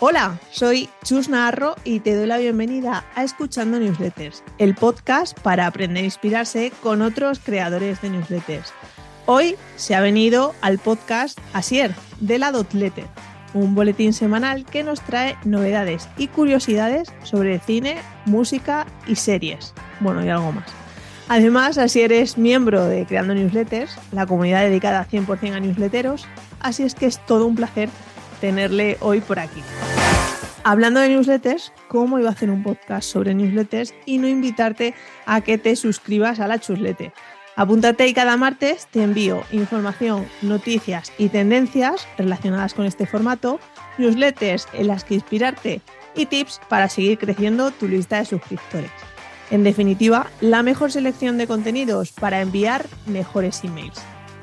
Hola, soy Chus Naharro y te doy la bienvenida a Escuchando Newsletters, el podcast para aprender a inspirarse con otros creadores de newsletters. Hoy se ha venido al podcast Asier, de la Dotletter, un boletín semanal que nos trae novedades y curiosidades sobre cine, música y series. Bueno, y algo más. Además, Asier es miembro de Creando Newsletters, la comunidad dedicada 100% a newsletteros, así es que es todo un placer tenerle hoy por aquí. Hablando de newsletters, ¿cómo iba a hacer un podcast sobre newsletters y no invitarte a que te suscribas a la Chusletter? Apúntate y cada martes te envío información, noticias y tendencias relacionadas con este formato, newsletters en las que inspirarte y tips para seguir creciendo tu lista de suscriptores. En definitiva, la mejor selección de contenidos para enviar mejores emails.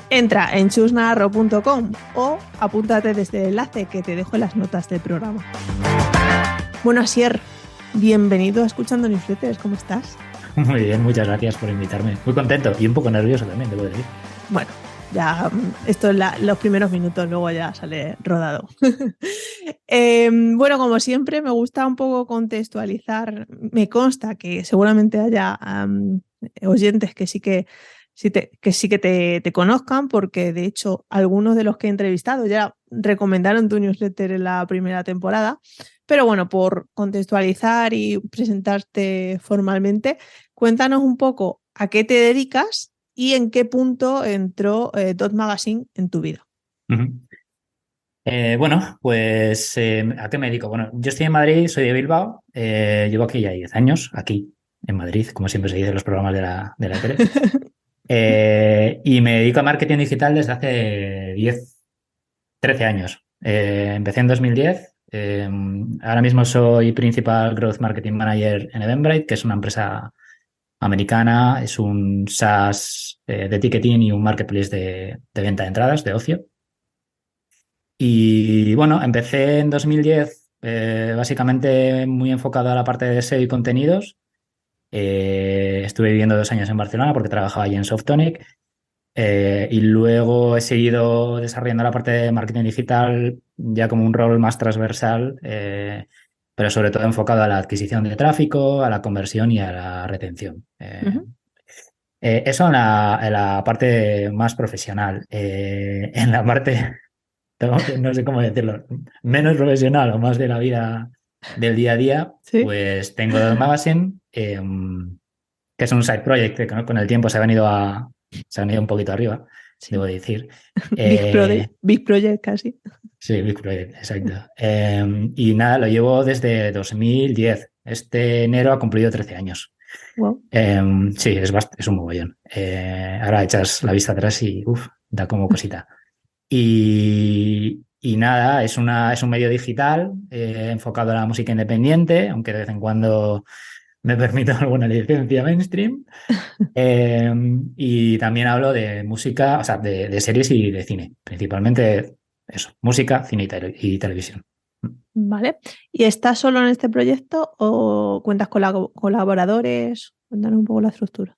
Entra en chusnaharro.com o apúntate desde el enlace que te dejo en las notas del programa. Bueno, Asier, bienvenido a Escuchando Newsletters, ¿cómo estás? Muy bien, muchas gracias por invitarme. Muy contento y un poco nervioso también, debo decir. Bueno, ya esto es los primeros minutos, luego ya sale rodado. Bueno, como siempre, me gusta un poco contextualizar. Me consta que seguramente haya oyentes que sí que te conozcan, porque de hecho algunos de los que he entrevistado ya recomendaron tu newsletter en la primera temporada. Pero bueno, por contextualizar y presentarte formalmente, cuéntanos un poco a qué te dedicas y en qué punto entró Dot Magazine en tu vida. Uh-huh. Bueno, pues ¿a qué me dedico? Bueno, yo estoy en Madrid, soy de Bilbao, llevo aquí ya 10 años, aquí en Madrid, como siempre se dice en los programas de la tele. Y me dedico a marketing digital desde hace 13 años. Empecé en 2010. Ahora mismo soy Principal Growth Marketing Manager en Eventbrite, que es una empresa americana, es un SaaS de ticketing y un marketplace de venta de entradas, de ocio. Y bueno, empecé en 2010 básicamente muy enfocado a la parte de SEO y contenidos. Estuve viviendo 2 años en Barcelona porque trabajaba allí en Softonic. Y luego he seguido desarrollando la parte de marketing digital ya como un rol más transversal, pero sobre todo enfocado a la adquisición de tráfico, a la conversión y a la retención. Eso en la parte más profesional. En la parte, no sé cómo decirlo, menos profesional o más de la vida del día a día, ¿Sí? pues tengo Dot Magazine, que es un side project que con el tiempo se ha venido un poquito arriba, sí, debo decir. Big Project casi. Sí, Big Project, exacto. Y nada, lo llevo desde 2010. Este enero ha cumplido 13 años. Wow. Sí, es un mogollón. Ahora echas la vista atrás y da como cosita. Y nada, es un medio digital enfocado a la música independiente, aunque de vez en cuando me permito alguna licencia mainstream. Y también hablo de música, o sea, de series y de cine, principalmente eso, música, cine y televisión. Vale. ¿Y estás solo en este proyecto o cuentas con colaboradores? Cuéntanos un poco la estructura.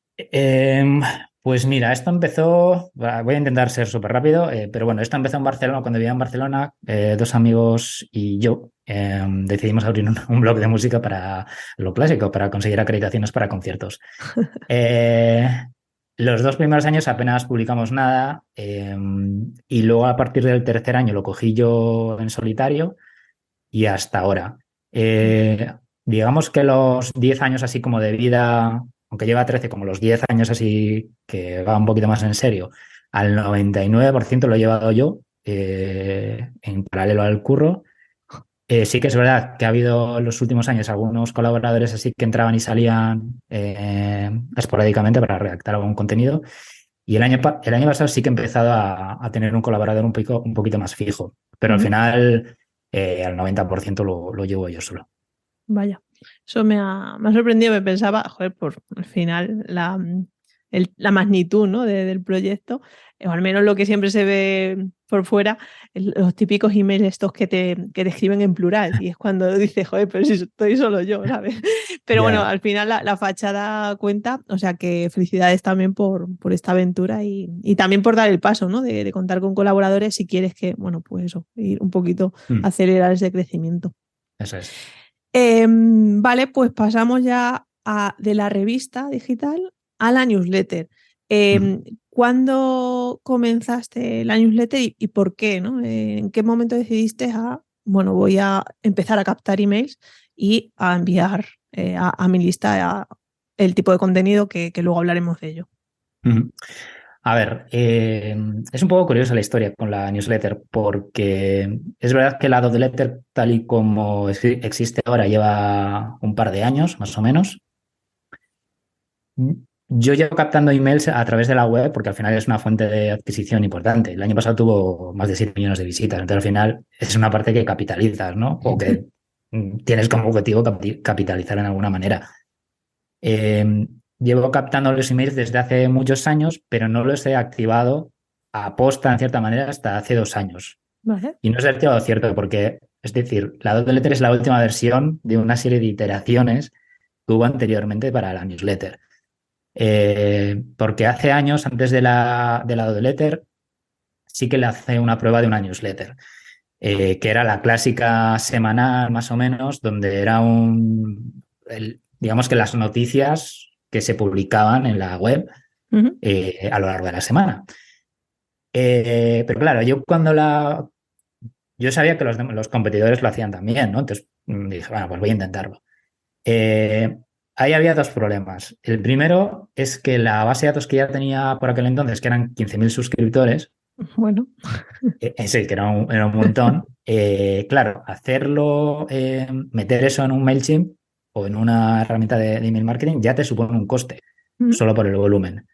Pues mira, esto empezó, voy a intentar ser súper rápido, pero bueno, esto empezó en Barcelona, cuando vivía en Barcelona, 2 amigos y yo decidimos abrir un blog de música para lo clásico, para conseguir acreditaciones para conciertos. Los 2 primeros años apenas publicamos nada, y luego a partir del tercer año lo cogí yo en solitario y hasta ahora. Digamos que los 10 años así como de vida, aunque lleva 13, como los 10 años así que va un poquito más en serio, al 99% lo he llevado yo en paralelo al curro. Sí que es verdad que ha habido en los últimos años algunos colaboradores así que entraban y salían esporádicamente para redactar algún contenido. Y el año pasado sí que he empezado a tener un colaborador un poquito más fijo, pero al final al 90% lo llevo yo solo. Vaya, eso me ha sorprendido. Me pensaba, joder, por al final la magnitud, ¿no? del proyecto, o al menos lo que siempre se ve por fuera, los típicos emails estos que te escriben en plural, y es cuando dices, joder, pero si estoy solo yo, ¿sabes? Pero bueno, al final la fachada cuenta, o sea que felicidades también por esta aventura y también por dar el paso, ¿no? De contar con colaboradores si quieres que, bueno, pues eso, ir un poquito acelerar ese crecimiento. Eso es. Vale, pues pasamos ya de la revista digital a la newsletter. Mm. ¿Cuándo comenzaste la newsletter y por qué, ¿no? ¿En qué momento decidiste bueno, voy a empezar a captar emails y a enviar a mi lista el tipo de contenido que luego hablaremos de ello? Ujú. A ver, es un poco curiosa la historia con la newsletter, porque es verdad que la newsletter, tal y como existe ahora, lleva un par de años, más o menos. Yo llevo captando emails a través de la web porque al final es una fuente de adquisición importante. El año pasado tuvo más de 7 millones de visitas, entonces al final es una parte que capitalizas, ¿no? O que tienes como objetivo capitalizar en alguna manera. Eh, Llevo captando los emails desde hace muchos años, pero no los he activado a posta, en cierta manera, hasta hace 2 años. Vale. Y no es del todo cierto, porque, es decir, la newsletter es la última versión de una serie de iteraciones que hubo anteriormente para la newsletter. Porque hace años, antes de la newsletter, sí que le hace una prueba de una newsletter, que era la clásica semanal, más o menos, donde era digamos que las noticias que se publicaban en la web Ujú. a lo largo de la semana. Pero claro, yo sabía que los competidores lo hacían también, ¿no? Entonces dije, bueno, pues voy a intentarlo. Eh, Ahí había dos problemas. El primero es que la base de datos que ya tenía por aquel entonces, que eran 15.000 suscriptores, Bueno, sí, que era un montón. Claro, hacerlo, meter eso en un MailChimp o en una herramienta de email marketing ya te supone un coste, ujú, solo por el volumen.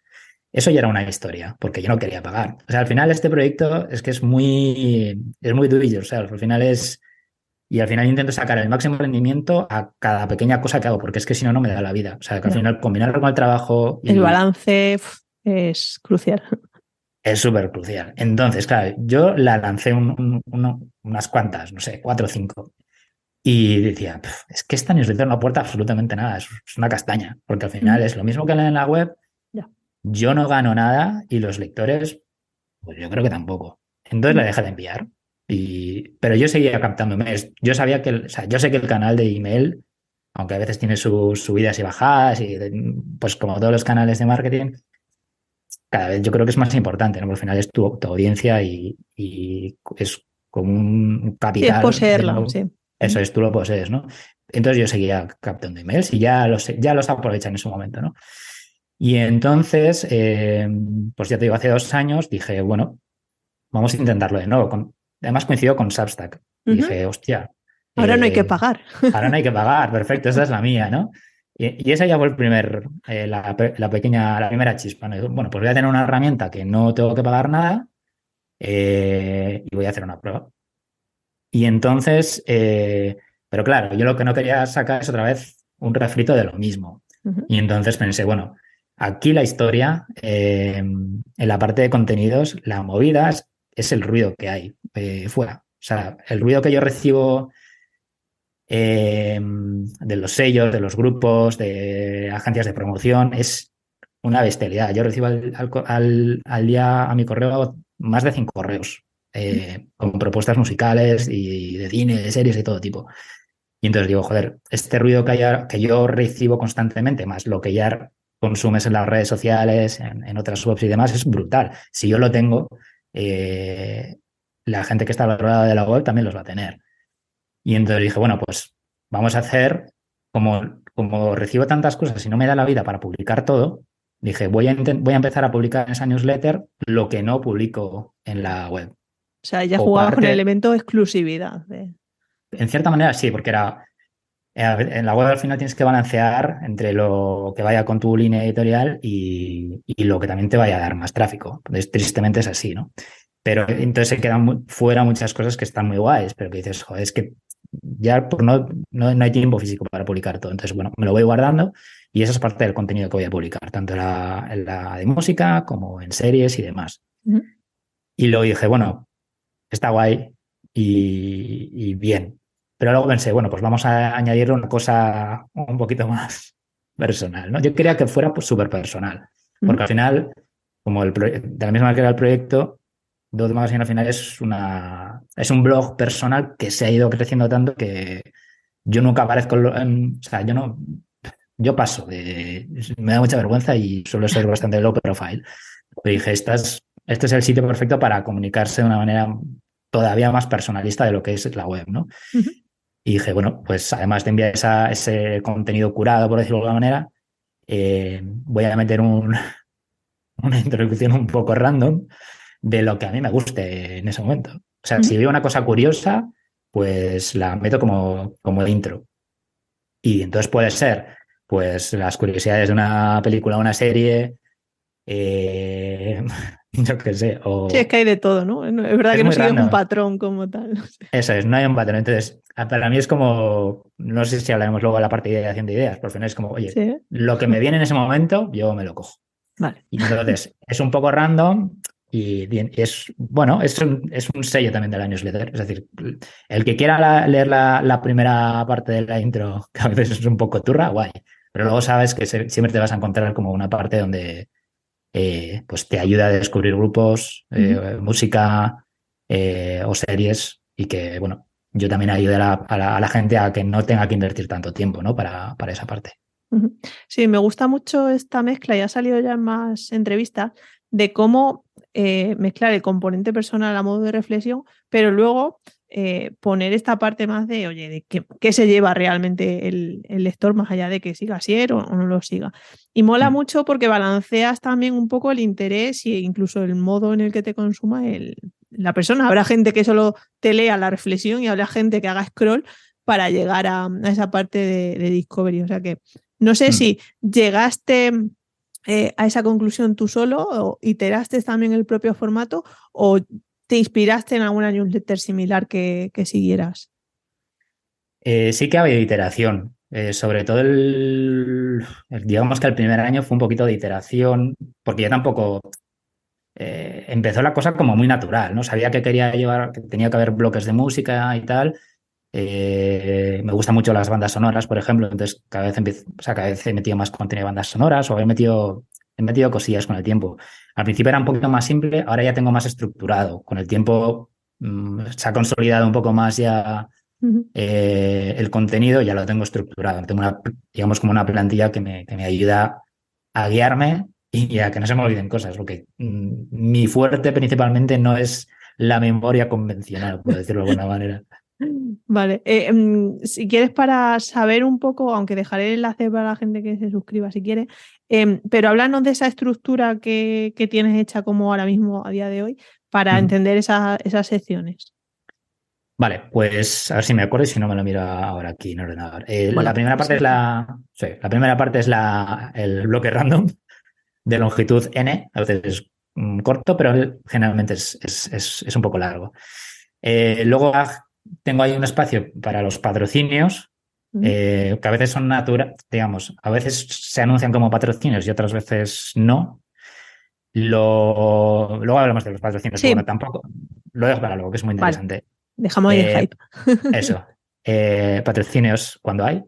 Eso ya era una historia, porque yo no quería pagar. O sea, al final este proyecto es que es muy do it yourself. Y al final intento sacar el máximo rendimiento a cada pequeña cosa que hago, porque es que si no, no me da la vida. O sea, que al ya. final combinarlo con el trabajo El y balance es crucial. es súper crucial. Entonces, claro, yo la lancé unas cuantas, no sé, 4 o 5. Y decía, es que esta newsletter no aporta absolutamente nada, es una castaña, porque al final Ujú, es lo mismo que en la web, ya. yo no gano nada y los lectores, pues yo creo que tampoco. Entonces la Ujú, dejé de enviar. Pero yo seguía captando emails. Yo sabía o sea, yo sé que el canal de email, aunque a veces tiene sus subidas y bajadas, y pues como todos los canales de marketing, cada vez yo creo que es más importante, ¿no? Porque al final es tu audiencia y es como un sí, es capital, poseerla, sí. eso Ujú, es, tú lo posees, ¿no? Entonces yo seguía captando emails y ya los aprovechan en su momento, ¿no? Y entonces, pues ya te digo, hace 2 años dije, bueno, vamos a intentarlo de nuevo. Además coincidió con Substack. Y ujú. dije, hostia, Ahora no hay que eh, pagar. ahora no hay que pagar, perfecto, esa es la mía, ¿no? Y esa ya fue la primera chispa, ¿no? Bueno, pues voy a tener una herramienta que no tengo que pagar nada, y voy a hacer una prueba. Y entonces, pero claro, yo lo que no quería sacar es otra vez un refrito de lo mismo. Ujú. Y entonces pensé, bueno, aquí la historia, en la parte de contenidos, la movida es el ruido que hay fuera. O sea, el ruido que yo recibo de los sellos, de los grupos, de agencias de promoción, es una bestialidad. Yo recibo al día a mi correo más de 5 correos con propuestas musicales y de cine, de series de todo tipo. Y entonces digo, joder, este ruido que yo recibo constantemente, más lo que ya consumes en las redes sociales, en otras webs y demás, es brutal. Si yo lo tengo, eh, la gente que está al otro lado de la web también los va a tener. Y entonces dije, bueno, pues vamos a hacer, como recibo tantas cosas y no me da la vida para publicar todo, dije, voy a empezar a publicar en esa newsletter lo que no publico en la web. O sea, ya O jugabas con el parte, elemento exclusividad. en cierta manera sí, porque en la web al final tienes que balancear entre lo que vaya con tu línea editorial y lo que también te vaya a dar más tráfico. Entonces, tristemente es así, ¿no? Pero entonces se quedan fuera muchas cosas que están muy guays, pero que dices, joder, es que ya no hay tiempo físico para publicar todo. Entonces, bueno, me lo voy guardando y esa es parte del contenido que voy a publicar, tanto en la de música como en series y demás. Ujú. Y luego dije, bueno, está guay y bien. Pero luego pensé, bueno, pues vamos a añadirle una cosa un poquito más personal, ¿no? Yo quería que fuera pues súper personal, porque Ujú. al final, como de la misma manera que era el proyecto, Dot Magazine al final es un blog personal que se ha ido creciendo tanto que yo nunca aparezco, o sea, yo paso me da mucha vergüenza y suelo ser bastante low profile. Pero dije, este es el sitio perfecto para comunicarse de una manera todavía más personalista de lo que es la web, ¿no? Ujú. Y dije, bueno, pues además de enviar ese contenido curado, por decirlo de alguna manera, voy a meter una introducción un poco random de lo que a mí me guste en ese momento. O sea, si Ujú. veo una cosa curiosa, pues la meto como intro. Y entonces puede ser, pues, las curiosidades de una película o una serie, eh, yo qué sé, Sí, es o que hay de todo, ¿no? Es verdad es que no muy sigues un random. patrón como tal. No sé. Eso es, no hay un patrón. Entonces, para mí es como, no sé si hablaremos luego de la parte de ideación de ideas, pero al final es como, oye, Sí. lo que me viene en ese momento, yo me lo cojo. Vale. Y entonces, es un poco random y es, bueno, es un sello también de la newsletter. Es decir, el que quiera leer la primera parte de la intro, que a veces es un poco turra, guay. Pero luego sabes que siempre te vas a encontrar como una parte donde pues te ayuda a descubrir grupos, Ujú. música o series y que, bueno, yo también ayude a la gente a que no tenga que invertir tanto tiempo, ¿no? Para esa parte. Ujú. Sí, me gusta mucho esta mezcla, y ha salido ya en más entrevistas, de cómo mezclar el componente personal a modo de reflexión, pero luego poner esta parte más de, oye, de qué se lleva realmente el lector, más allá de que siga Asier o no lo siga. Y mola Mm, mucho porque balanceas también un poco el interés e incluso el modo en el que te consuma la persona. Habrá gente que solo te lea la reflexión y habrá gente que haga scroll para llegar a esa parte de Discovery. O sea que no sé mm. si llegaste a esa conclusión tú solo o iteraste también el propio formato o te inspiraste en alguna newsletter similar que siguieras. Sí que ha habido iteración. Sobre todo digamos que el primer año fue un poquito de iteración, porque yo tampoco empezó la cosa como muy natural, ¿no? Sabía que quería llevar, que tenía que haber bloques de música y tal. Me gustan mucho las bandas sonoras, por ejemplo, entonces o sea, cada vez he metido más contenido de bandas sonoras o he metido cosillas con el tiempo. Al principio era un poquito más simple, ahora ya tengo más estructurado. Con el tiempo se ha consolidado un poco más ya Ujú. el contenido, ya lo tengo estructurado. Tengo digamos, como una plantilla que me ayuda a guiarme y a que no se me olviden cosas, porque mi fuerte principalmente no es la memoria convencional, por decirlo de alguna manera. Vale, si quieres para saber un poco, aunque dejaré el enlace para la gente que se suscriba si quiere, pero háblanos de esa estructura que tienes hecha como ahora mismo a día de hoy para Ujú. entender esas secciones. Vale, pues a ver si me acuerdo y si no me lo miro ahora aquí en el ordenador. La Bueno, primera pues parte es eso. sí, la primera parte es el bloque random de longitud n, a veces es corto, pero generalmente es un poco largo. Luego tengo ahí un espacio para los patrocinios, Ujú. que a veces son naturales, digamos, a veces se anuncian como patrocinios y otras veces no. Luego hablamos de los patrocinios, pero bueno, Sí, tampoco lo dejo para luego, que es muy vale, interesante. dejamos ahí el Eh, hype. Eso. Patrocinios cuando hay.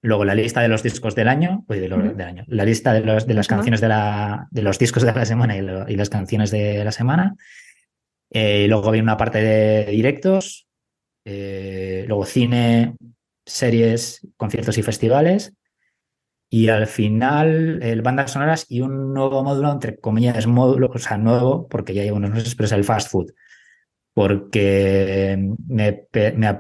Luego la lista de los discos del año, Ujú. del año, la lista de La las semana. canciones de los discos de la semana y las canciones de la semana. Luego viene una parte de directos, luego cine, series, conciertos y festivales. Y al final, bandas sonoras y un nuevo módulo, entre comillas, módulo, o sea, nuevo, porque ya llevo unos meses, pero es el fast food. Porque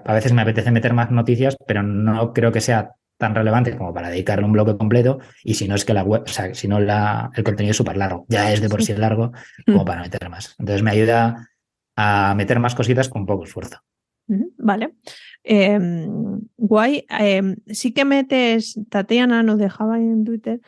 a veces me apetece meter más noticias, pero no creo que sea tan relevante como para dedicarle un bloque completo. Y si no es que la web, o sea, si no el contenido es súper largo, ya es de por Sí. sí largo, como para meter más. Entonces me ayuda a meter más cositas con poco esfuerzo. Ujú. Vale. Guay. Sí que metes, Tatiana nos dejaba ahí en Twitter,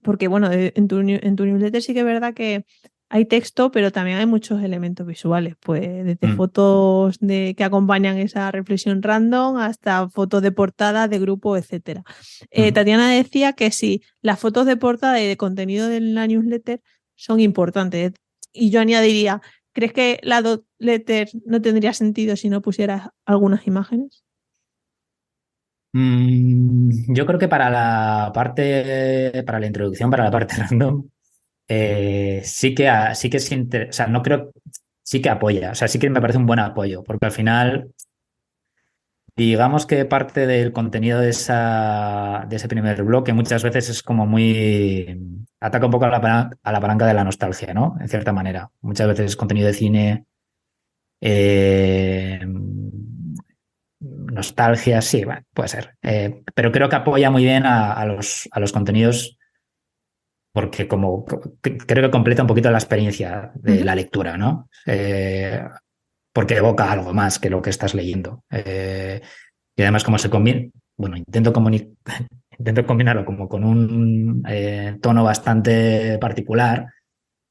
porque bueno, en tu newsletter sí que es verdad que hay texto, pero también hay muchos elementos visuales, pues desde Mm, fotos que acompañan esa reflexión random hasta fotos de portada de grupo, etcétera. mm. Tatiana decía que sí, las fotos de portada y de contenido de la newsletter son importantes. Y yo añadiría, ¿crees que la dot letter no tendría sentido si no pusieras algunas imágenes? Yo creo que para la introducción, para la parte random, sí que o sea, no creo, sí que apoya, o sea, sí que me parece un buen apoyo, porque al final digamos que parte del contenido de ese primer bloque muchas veces es como muy... ataca un poco a a la palanca de la nostalgia, ¿no? En cierta manera. Muchas veces es contenido de cine, eh, nostalgia, sí, bueno, puede ser. Pero creo que apoya muy bien a los contenidos porque creo que completa un poquito la experiencia de Ujú. la lectura, ¿no? Porque evoca algo más que lo que estás leyendo. Y además, como se combina, bueno, intento combinarlo como con un tono bastante particular,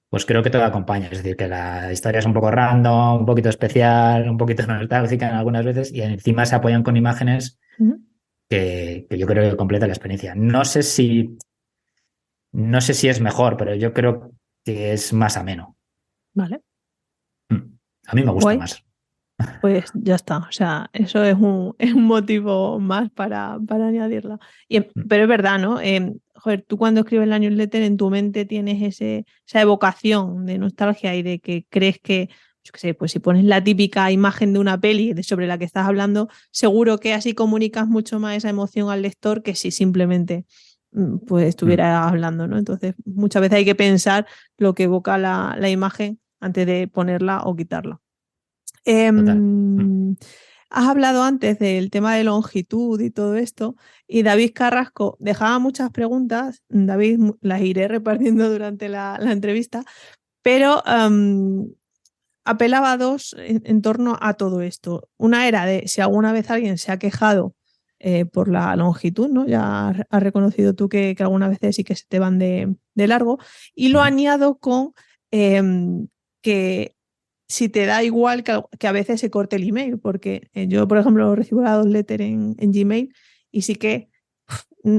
pues creo que todo acompaña. Es decir, que la historia es un poco random, un poquito especial, un poquito nostálgica en algunas veces, y encima se apoyan con imágenes Ujú. que yo creo que completa la experiencia. No sé si es mejor, pero yo creo que es más ameno. Vale, A mí me gusta guay. más. Pues ya está, o sea, eso es es un motivo más para añadirla. Pero es verdad, ¿no? Joder, tú cuando escribes la newsletter en tu mente tienes esa evocación de nostalgia y de que crees que, yo qué sé, pues si pones la típica imagen de una peli sobre la que estás hablando, seguro que así comunicas mucho más esa emoción al lector que si simplemente pues estuviera hablando, ¿no? Entonces, muchas veces hay que pensar lo que evoca la imagen antes de ponerla o quitarla. Total. Em, Has hablado antes del tema de longitud y todo esto, y David Carrasco dejaba muchas preguntas. David, las iré repartiendo durante la entrevista, pero apelaba a dos en torno a todo esto. Una era de si alguna vez alguien se ha quejado por la longitud, ¿no? Ya has reconocido tú que algunas veces sí que se te van de largo, y lo añado con que si te da igual que a veces se corte el email, porque yo, por ejemplo, recibo la letter en Gmail y sí que mm,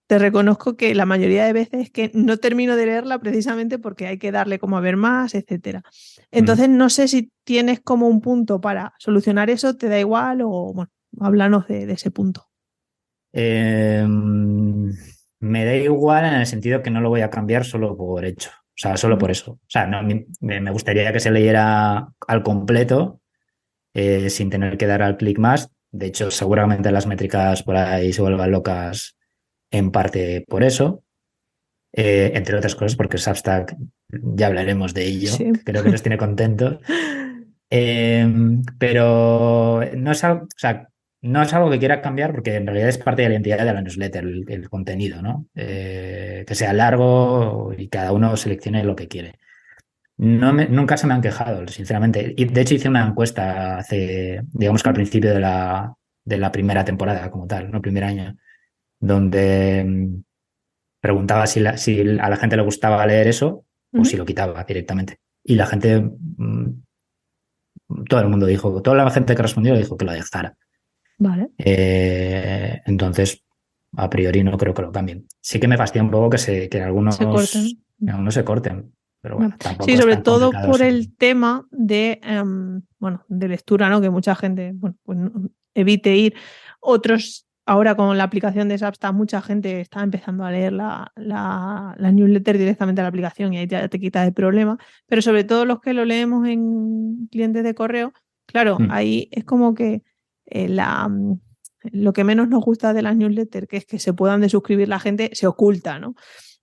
te reconozco que la mayoría de veces que no termino de leerla precisamente porque hay que darle como a ver más, etcétera. Mm. Entonces, no sé si tienes como un punto para solucionar eso, te da igual o, bueno, háblanos de ese punto. Eh, Me da igual en el sentido que no lo voy a cambiar solo por hecho. O sea, solo Ujú. por eso. O sea, no, me gustaría que se leyera al completo sin tener que dar al clic más. De hecho, seguramente las métricas por ahí se vuelvan locas en parte por eso. Entre otras cosas, porque Substack, ya hablaremos de ello, Sí. que creo que nos tiene contentos. Eh, pero no es algo, o sea, no es algo que quiera cambiar porque en realidad es parte de la identidad de la newsletter, el contenido, ¿no? Que sea largo y cada uno seleccione lo que quiere. Nunca se me han quejado, sinceramente. Y de hecho hice una encuesta digamos que al principio de la primera temporada como tal, ¿no? Primer año, donde preguntaba si a la gente le gustaba leer eso o si Ujú. lo quitaba directamente. Y la gente, todo el mundo dijo, toda la gente que respondió dijo que lo dejara. Vale. Entonces, a priori no creo que lo cambien. Sí que me fastidia un poco Se cortan. que algunos se corten, pero No. bueno, Sí, tampoco es sobre tan todo complicado por eso. el tema de, bueno, de lectura, ¿no? Que mucha gente, bueno, pues evite ir. Otros, ahora con la aplicación de Substack, mucha gente está empezando a leer la newsletter directamente a la aplicación y ahí ya te quita el problema. Pero sobre todo los que lo leemos en clientes de correo, claro, Mm. ahí es como que lo que menos nos gusta de las newsletters, que es que se puedan desuscribir la gente, se oculta, ¿no?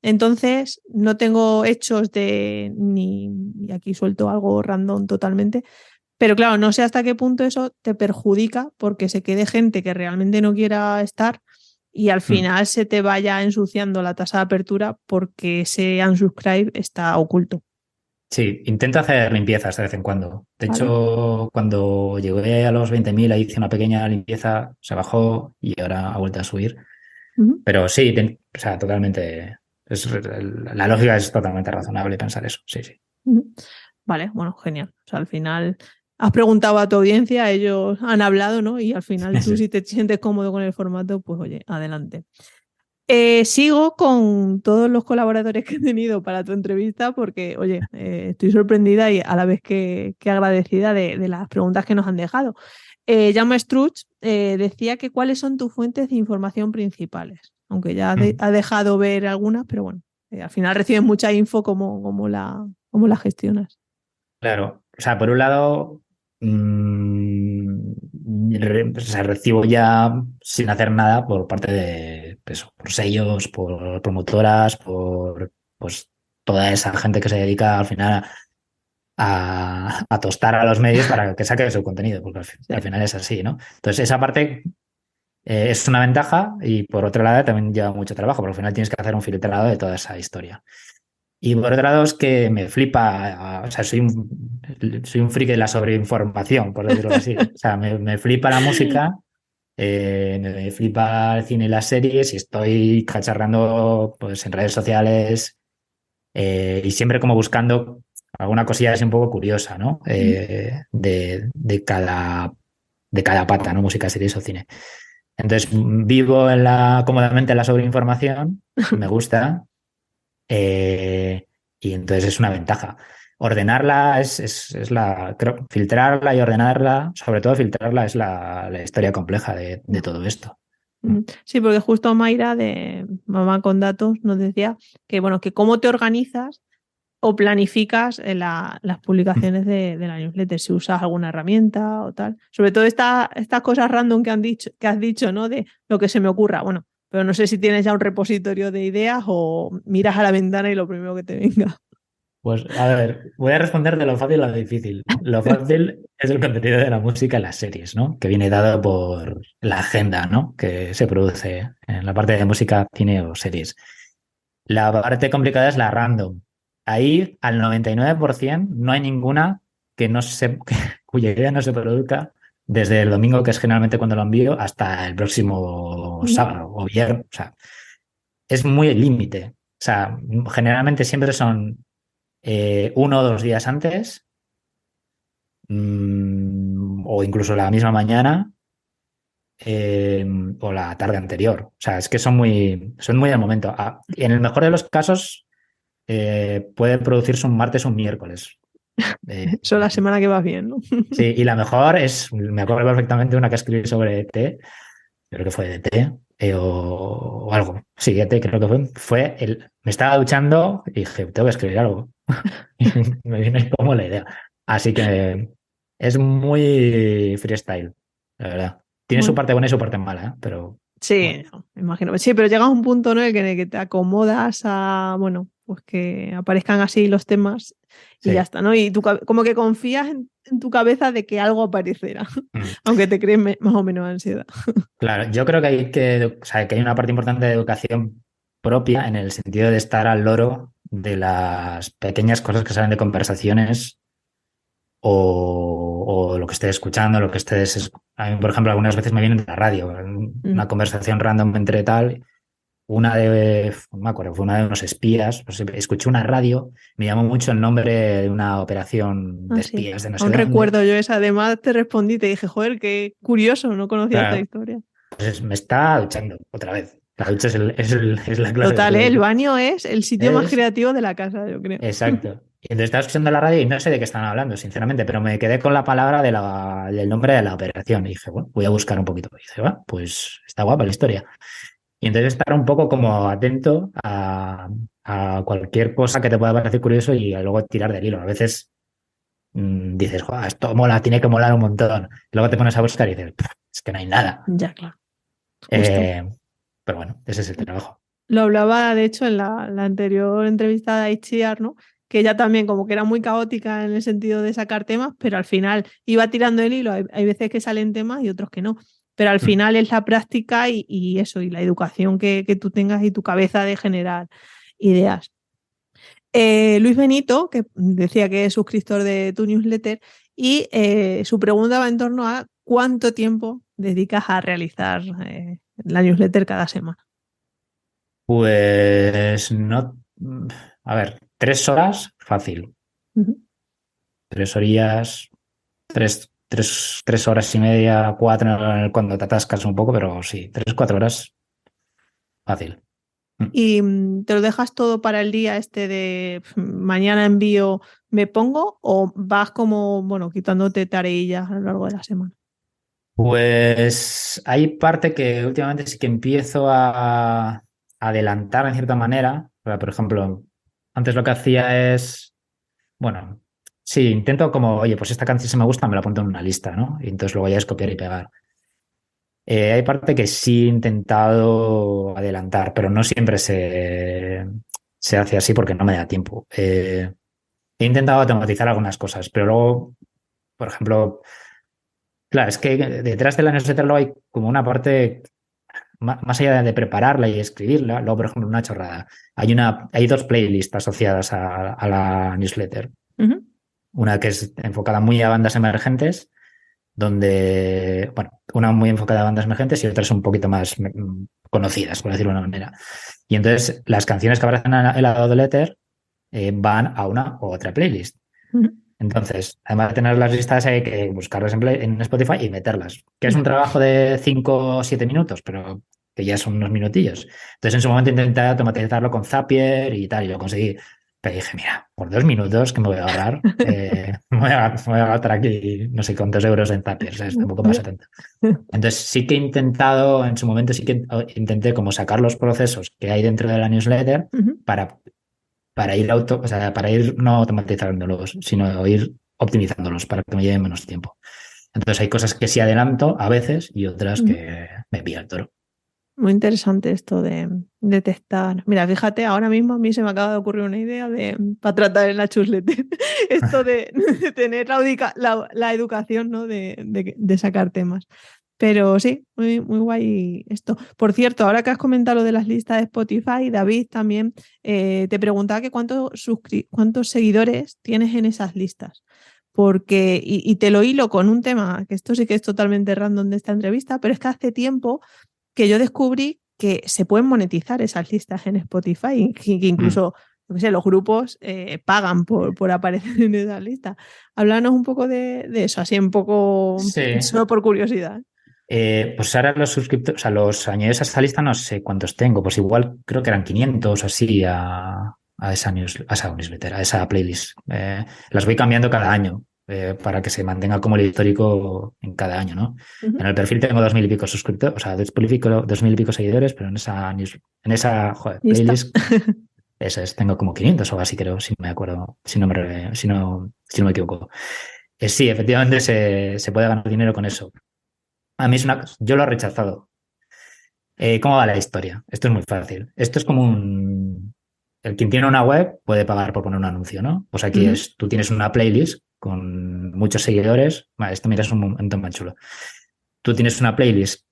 Entonces, no tengo hechos y aquí suelto algo random totalmente, pero claro, no sé hasta qué punto eso te perjudica porque se quede gente que realmente no quiera estar y al Mm. final se te vaya ensuciando la tasa de apertura porque ese unsubscribe está oculto, Sí, intento hacer limpiezas de vez en cuando. De ¿vale? hecho, cuando llegué a los 20.000 ahí hice una pequeña limpieza, se bajó y ahora ha vuelto a subir. Ujú. Pero sí, o sea, totalmente. La lógica es totalmente razonable pensar eso. Sí, sí. Ujú. Vale, bueno, genial. O sea, al final has preguntado a tu audiencia, ellos han hablado, ¿no? Y al final tú Sí. si te sientes cómodo con el formato, pues oye, adelante. Sigo con todos los colaboradores que he tenido para tu entrevista porque, oye, estoy sorprendida y a la vez que agradecida de las preguntas que nos han dejado. Jaume Struch decía que cuáles son tus fuentes de información principales, aunque ya Mm. ha dejado ver algunas, pero bueno, al final recibes mucha info cómo la gestionas. Claro. O sea, por un lado, o sea, recibo ya sin hacer nada por parte de eso, por sellos, por promotoras, por pues toda esa gente que se dedica al final a tostar a los medios para que saquen su contenido, porque al Sí. final es así, ¿no? Entonces, esa parte es una ventaja y por otro lado también lleva mucho trabajo, porque al final tienes que hacer un filtrado de toda esa historia. Y por otro lado es que me flipa, o sea, soy un friki de la sobreinformación, por decirlo así. O sea, me flipa la música, me flipa el cine y las series y estoy cacharrando pues, en redes sociales y siempre como buscando alguna cosilla así un poco curiosa, ¿no? De cada pata, ¿no? Música, series o cine. Entonces vivo cómodamente en la sobreinformación, me gusta, eh, y entonces es una ventaja. Ordenarla creo, filtrarla y ordenarla, sobre todo filtrarla es la historia compleja de todo esto. Sí, porque justo Mayra de Mamá con Datos nos decía que, bueno, que cómo te organizas o planificas las publicaciones de la newsletter, si usas alguna herramienta o tal. Sobre todo estas cosas random que has dicho, ¿no? De lo que se me ocurra. Bueno, pero no sé si tienes ya un repositorio de ideas o miras a la ventana y lo primero que te venga. Pues a ver, voy a responder de lo fácil a lo difícil. Lo fácil es el contenido de la música en las series, ¿no? Que viene dado por la agenda, ¿no? Que se produce en la parte de música, cine o series. La parte complicada es la random. Ahí, al 99%, no hay ninguna cuya idea no se produzca desde el domingo, que es generalmente cuando lo envío, hasta el próximo sábado o viernes. O sea, es muy el límite. O sea, generalmente siempre son 1 o 2 días antes, o incluso la misma mañana, o la tarde anterior. O sea, es que son muy al momento. En el mejor de los casos, puede producirse un martes o un miércoles. Eso la semana que va bien, ¿no? Sí, y la mejor me acuerdo perfectamente una que escribí sobre ET, creo que fue de ET, o algo. Sí, ET creo que me estaba duchando y dije, tengo que escribir algo. Y me vino ahí como la idea. Así que es muy freestyle, la verdad. Tiene su Bueno, parte buena y su parte mala, ¿eh? Pero sí, bueno, no, me imagino. Sí, pero llega a un punto, ¿no? En el que te acomodas a, bueno, pues que aparezcan así los temas y ya sí. está, ¿no? Y como que confías en tu cabeza de que algo aparecerá, Mm. aunque te crees más o menos ansiedad. Claro, yo creo que o sea, que hay una parte importante de educación propia en el sentido de estar al loro de las pequeñas cosas que salen de conversaciones o lo que estés escuchando, lo que A mí, por ejemplo, algunas veces me vienen de la radio, Mm. una conversación random entre tal, no me acuerdo, fue una de unos espías, pues escuché una radio, me llamó mucho el nombre de una operación de Ah, sí. espías de no sé Aún dónde. recuerdo yo esa. Además te respondí, te dije, joder, qué curioso, no conocía esta Claro, historia. pues me está duchando otra vez. La ducha es la clave de Total, todo ¿eh? El esto. baño es el sitio más Es creativo de la casa, yo creo. exacto. Y entonces estaba escuchando la radio y no sé de qué estaban hablando, sinceramente, pero me quedé con la palabra del nombre de la operación y dije, bueno, voy a buscar un poquito. Y dije, va, pues está guapa la historia. Y entonces estar un poco como atento a cualquier cosa que te pueda parecer curioso y luego tirar del hilo. A veces dices, "Joder, esto mola, tiene que molar un montón". Y luego te pones a buscar y dices, es que no hay nada. Ya, claro, justo. Eh, pero bueno, ese es el trabajo. Lo hablaba, de hecho, en la anterior entrevista de Itziar, ¿no? Que ella también como que era muy caótica en el sentido de sacar temas, pero al final iba tirando el hilo. Hay veces que salen temas y otros que no. Pero al Mm. final es la práctica y eso, y la educación que tú tengas y tu cabeza de generar ideas. Luis Benito, que decía que es suscriptor de tu newsletter, y su pregunta va en torno a cuánto tiempo dedicas a realizar la newsletter cada semana. Pues no, a ver, 3 horas, fácil. Ujú. 3 horillas, 3 horas y media, 4 cuando te atascas un poco, pero sí, 3, 4 horas, fácil. Mm. Y te lo dejas todo para el día este de mañana envío, me pongo, o vas como, bueno, quitándote tareillas a lo largo de la semana. Pues hay parte que últimamente sí que empiezo a adelantar en cierta manera. O sea, por ejemplo, antes lo que hacía es, bueno, Sí, intento como, oye, pues esta canción se me gusta, me la apunto en una lista, ¿no? Y entonces luego ya es copiar y pegar. Hay parte que sí he intentado adelantar, pero no siempre se hace así porque no me da tiempo. He intentado automatizar algunas cosas, pero luego, por ejemplo, claro, es que detrás de la newsletter luego hay como una parte más allá de prepararla y escribirla. Luego, por ejemplo, una chorrada. Hay dos playlists asociadas a la newsletter. Ujú. Una que es enfocada muy a bandas emergentes, donde, bueno, una muy enfocada a bandas emergentes y otras un poquito más conocidas, por decirlo de una manera. Y entonces las canciones que aparecen en la newsletter van a una u otra playlist. Ujú. Entonces, además de tener las listas, hay que buscarlas en Spotify y meterlas, que es un trabajo de 5 o 7 minutos, pero que ya son unos minutillos. Entonces, en su momento intenté automatizarlo con Zapier y tal, y lo conseguí. Pero dije, mira, por 2 minutos que me voy a ahorrar, me voy a gastar aquí no sé cuántos euros en Zapier, ¿sabes? Tampoco pasa tanto. Entonces, sí que he intentado, en su momento sí que intenté como sacar los procesos que hay dentro de la newsletter Ujú. para o sea, para ir no automatizándolos, sino ir optimizándolos para que me lleven menos tiempo. Entonces hay cosas que sí adelanto a veces y otras Ujú. que me pilla el toro. Muy interesante esto de testar. Mira, fíjate, ahora mismo a mí se me acaba de ocurrir una idea para tratar en la chuleta. Esto de tener la educación, ¿no? De sacar temas. Pero sí, muy, muy guay esto. Por cierto, ahora que has comentado lo de las listas de Spotify, David también te preguntaba que cuántos seguidores tienes en esas listas. Porque, y te lo hilo con un tema, que esto sí que es totalmente random de esta entrevista, pero es que hace tiempo que yo descubrí que se pueden monetizar esas listas en Spotify, y que Mm. incluso, yo qué sé, los grupos pagan por aparecer en esa lista. Háblanos un poco de eso, así un poco, Sí. solo por curiosidad. Pues ahora los suscriptores, o sea, los añadidos a esta lista no sé cuántos tengo, pues igual creo que eran 500 o así a esa newsletter, a esa playlist. Las voy cambiando cada año para que se mantenga como el histórico en cada año, ¿no? En Ujú. el perfil tengo 2000 y pico suscriptores, o sea, 2000 y pico seguidores, pero en esa joder, Lista. playlist, eso es, tengo como 500 o algo así, creo, si me acuerdo, si no me equivoco. Sí, efectivamente se puede ganar dinero con eso. A mí yo lo he rechazado. ¿Cómo va la historia? Esto es muy fácil. Esto es como el quien tiene una web puede pagar por poner un anuncio, ¿no? Pues aquí Ujú. tú tienes una playlist con muchos seguidores. Vale, esto mira es un tema chulo. Tú tienes una playlist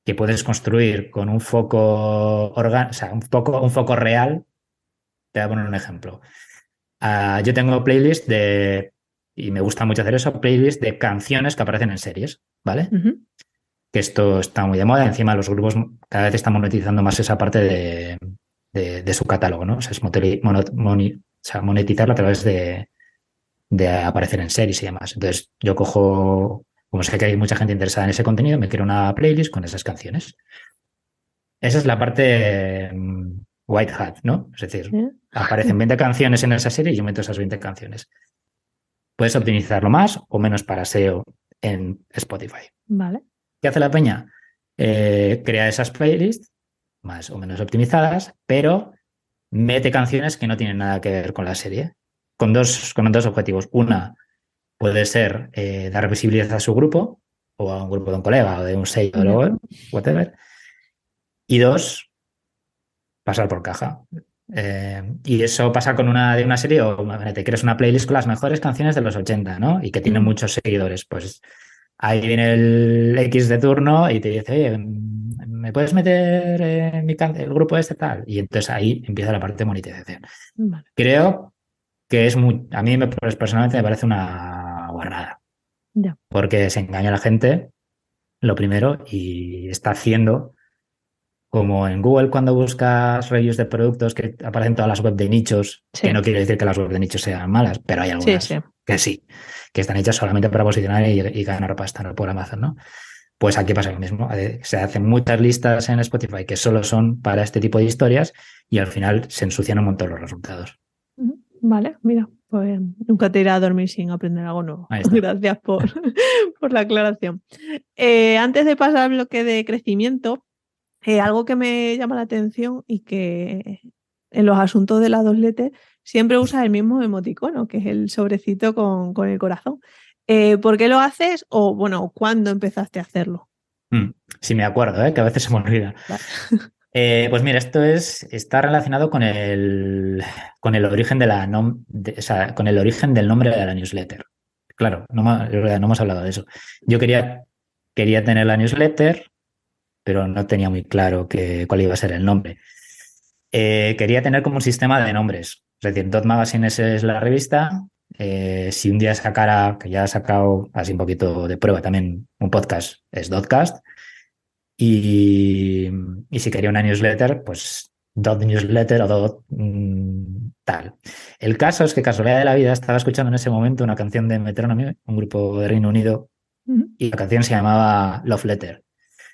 que puedes construir con un foco o sea, un foco real. Te voy a poner un ejemplo. Yo tengo y me gusta mucho hacer eso, playlist de canciones que aparecen en series, ¿vale? Ujú. Que esto está muy de moda. Encima los grupos cada vez están monetizando más esa parte de su catálogo, ¿no? O sea, o sea, monetizarlo a través de aparecer en series y demás. Entonces, yo cojo, como sé que hay mucha gente interesada en ese contenido, me creo una playlist con esas canciones. Esa es la parte white hat, ¿no? Es decir, ¿Eh? aparecen 20 canciones en esa serie y yo meto esas 20 canciones. Puedes optimizarlo más o menos para SEO en Spotify. Vale. ¿Qué hace la peña? Crea esas playlists más o menos optimizadas, pero mete canciones que no tienen nada que ver con la serie, con dos objetivos. Una puede ser dar visibilidad a su grupo o a un grupo de un colega o de un sello Ya. o whatever. Y dos, pasar por caja. Y eso pasa con de una serie, o imagínate, creas una playlist con las mejores canciones de los 80, ¿no? Y que tiene Ujú. muchos seguidores. Pues ahí viene el X de turno y te dice, oye, ¿me puedes meter el grupo este tal? Y entonces ahí empieza la parte de monetización. Vale. Creo que a mí personalmente me parece una guarrada, Ya. porque se engaña a la gente, lo primero, y está haciendo como en Google cuando buscas reviews de productos que aparecen todas las web de nichos, que Sí, no quiere decir que las web de nichos sean malas, pero hay sí, sí. algunas que sí, que están hechas solamente para posicionar y ganar pasta, ¿no? Por Amazon, ¿no? Pues aquí pasa lo mismo. Se hacen muchas listas en Spotify que solo son para este tipo de historias y al final se ensucian un montón los resultados. Ujú. Vale, mira, pues nunca te iré a dormir sin aprender algo nuevo. Ahí está. Gracias por la aclaración. Antes de pasar al bloque de crecimiento, algo que me llama la atención y que en los asuntos de la doslete siempre usas el mismo emoticono, que es el sobrecito con el corazón. ¿Por qué lo haces? O, bueno, ¿cuándo empezaste a hacerlo? Sí me acuerdo, que a veces se me olvida. Vale. Pues mira, está relacionado con el origen o sea, con el origen del nombre de la newsletter. Claro, es verdad, no hemos hablado de eso. Yo quería tener la newsletter, pero no tenía muy claro cuál iba a ser el nombre. Quería tener como un sistema de nombres. Es decir, Dot Magazine es la revista. Si un día sacara, que ya he sacado así un poquito de prueba también un podcast, es Dotcast. Y, y si quería una newsletter, pues Dot Newsletter o Dot tal. El caso es que, casualidad de la vida, estaba escuchando en ese momento una canción de Metronome, un grupo de Reino Unido, Ujú. y la canción se llamaba Love Letter.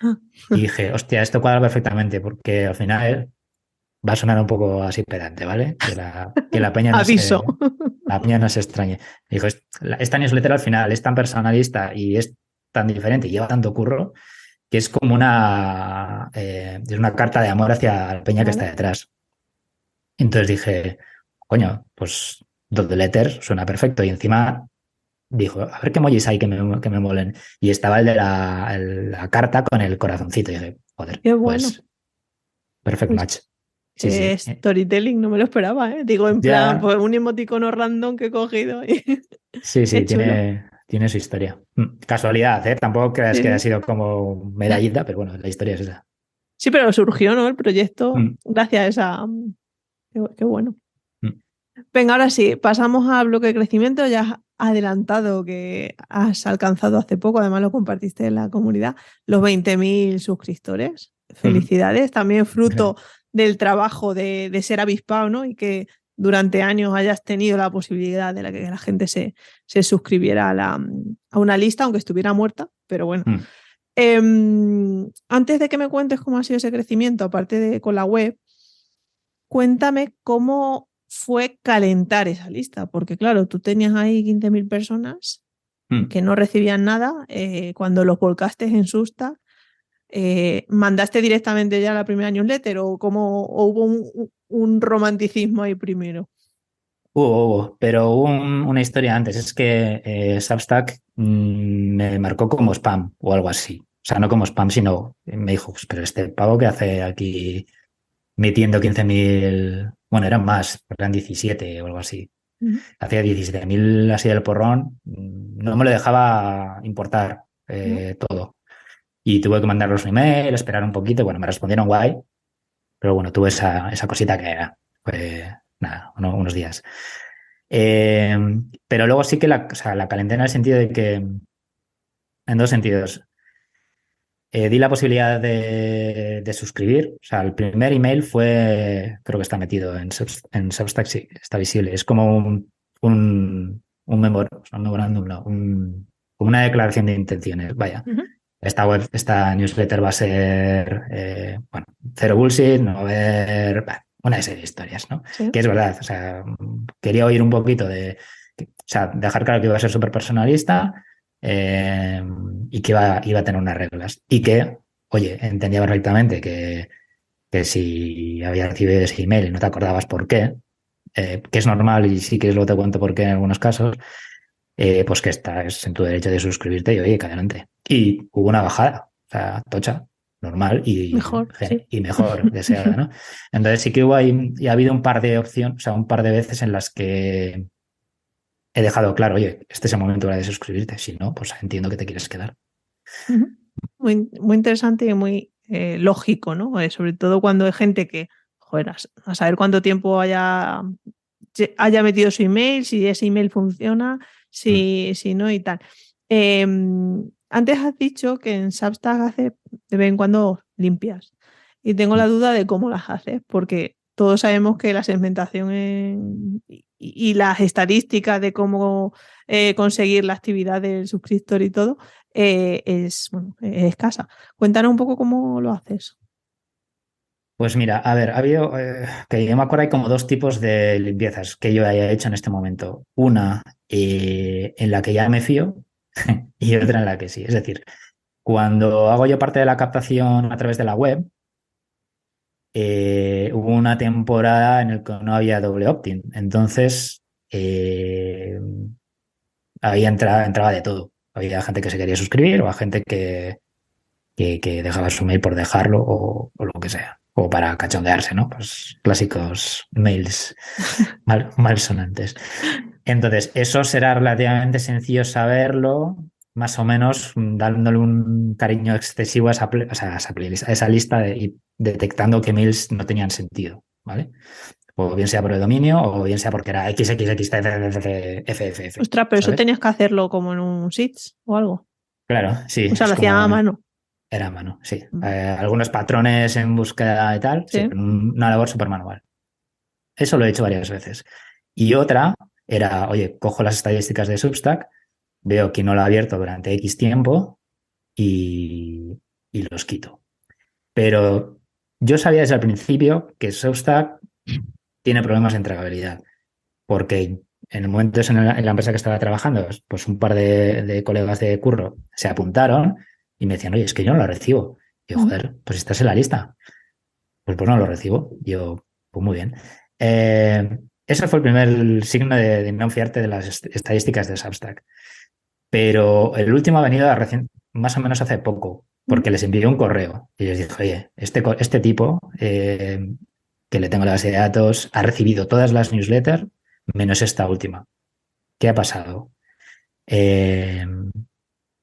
Ah, Y dije, hostia, esto cuadra perfectamente, porque al final va a sonar un poco así pedante, ¿vale? Que aviso. la peña no se extrañe. Dijo, esta newsletter al final es tan personalista y es tan diferente y lleva tanto curro que es como es una carta de amor hacia la peña que está Vale. detrás. Entonces dije, coño, pues Dot the Letter suena perfecto. Y encima dijo, a ver qué emojis hay que me molen. Y estaba el de la carta con el corazoncito. Y dije, joder, Qué bueno. pues perfect Pues match. Sí, sí. storytelling, no me lo esperaba, ¿eh? Digo, en plan, Ya, pues un emoticono random que he cogido y sí, qué sí, chulo. tiene su historia. Casualidad, ¿eh? Tampoco creas Sí, que ha sí. sido como medallita, pero bueno, la historia es esa. Sí, pero surgió, ¿no? El proyecto Mm, gracias a esa. Qué bueno. mm. Venga, ahora sí, pasamos al bloque de crecimiento. Ya has adelantado que has alcanzado hace poco, además lo compartiste en la comunidad, los 20.000 suscriptores. Ujú. Felicidades, también fruto Gracias. del trabajo de ser avispado, ¿no? Y que durante años hayas tenido la posibilidad de que la gente se suscribiera a una lista, aunque estuviera muerta, pero bueno. Mm. Antes de que me cuentes cómo ha sido ese crecimiento, aparte de con la web, cuéntame cómo fue calentar esa lista, porque claro, tú tenías ahí 15.000 personas Mm. que no recibían nada. Cuando los volcaste en Substack, ¿mandaste directamente ya la primera newsletter o hubo un romanticismo ahí primero? Pero hubo una historia antes. Es que Substack me marcó como spam o algo así. O sea, no como spam, sino me dijo, "Pues, pero este pavo que hace aquí metiendo 15.000, bueno, eran más, eran 17 o algo así. Ujú. Hacía 17.000 así del porrón, no me lo dejaba importar ¿No? todo. Y tuve que mandarles un email, esperar un poquito. Bueno, me respondieron guay, pero bueno, tuve esa cosita que fue, nada, unos días. Eh, pero luego sí que o sea, la calenté en el sentido de que, en dos sentidos. Di la posibilidad de suscribir. O sea, el primer email creo que está metido en Substack, sí, está visible. Es como o sea, un memorándum, no, como una declaración de intenciones. Vaya, Ujú. esta newsletter va a ser, bueno, cero bullshit, no va a haber, bah, una serie de historias, ¿no? Sí. Que es verdad, o sea, quería oír un poquito o sea, dejar claro que iba a ser súper personalista, eh, y que iba a tener unas reglas. Y que, oye, entendía perfectamente que si había recibido ese email y no te acordabas por qué, que es normal y sí que luego te cuento por qué en algunos casos, pues que estás en tu derecho de suscribirte y oye, que adelante. Y hubo una bajada, o sea, tocha, normal Mejor, sí. y mejor deseada, ¿no? Entonces sí que hubo ahí, y ha habido un par de opciones, o sea, un par de veces en las que he dejado claro, oye, este es el momento ahora de suscribirte, si no, pues entiendo que te quieres quedar. Ujú. Muy interesante y muy lógico, ¿no? Sobre todo cuando hay gente que, joder, a saber cuánto tiempo haya metido su email, si ese email funciona, Mm, si no y tal. Eh, Antes has dicho que en Substack haces de vez en cuando limpias y tengo mm. la duda de cómo las haces, porque todos sabemos que la segmentación y las estadísticas de cómo conseguir la actividad del suscriptor y todo bueno, es escasa. Cuéntanos un poco cómo lo haces. Pues mira, a ver, ha habido, que yo me acuerdo, hay como dos tipos de limpiezas que yo haya hecho en este momento. Una en la que ya me fío y otra en la que sí. Es decir, cuando hago yo parte de la captación a través de la web, hubo una temporada en la que no había doble opt-in. Entonces, entraba de todo. Había gente que se quería suscribir o a gente que dejaba su mail por dejarlo o lo que sea. O para cachondearse, ¿no? Pues clásicos mails malsonantes. Entonces, eso será relativamente sencillo saberlo, más o menos dándole un cariño excesivo a esa playlist, a esa lista y detectando que mails no tenían sentido, ¿vale? O bien sea por el dominio o bien sea porque era XXXFFF. Ostras, pero eso ¿Sabes? tenías que hacerlo como en un SITS o algo. Claro, sí, O sea, es lo hacía como a mano. era a mano, sí. Vale. Algunos patrones en búsqueda y tal, sí, Sí. pero una labor súper manual. Eso lo he hecho varias veces. Y otra era, oye, cojo las estadísticas de Substack, veo que no lo ha abierto durante X tiempo y los quito. Pero yo sabía desde el principio que Substack tiene problemas de entregabilidad, porque en el momento ese en la empresa que estaba trabajando, pues un par de colegas de curro se apuntaron y me decían, oye, es que yo no lo recibo. Y yo, Ujú. joder, pues estás en la lista. Pues no lo recibo. Yo, pues muy bien. Ese fue el primer signo de no fiarte de las estadísticas de Substack. Pero el último ha venido más o menos hace poco, porque les envié un correo y les dije, oye, este tipo que le tengo la base de datos ha recibido todas las newsletters menos esta última. ¿Qué ha pasado? Eh,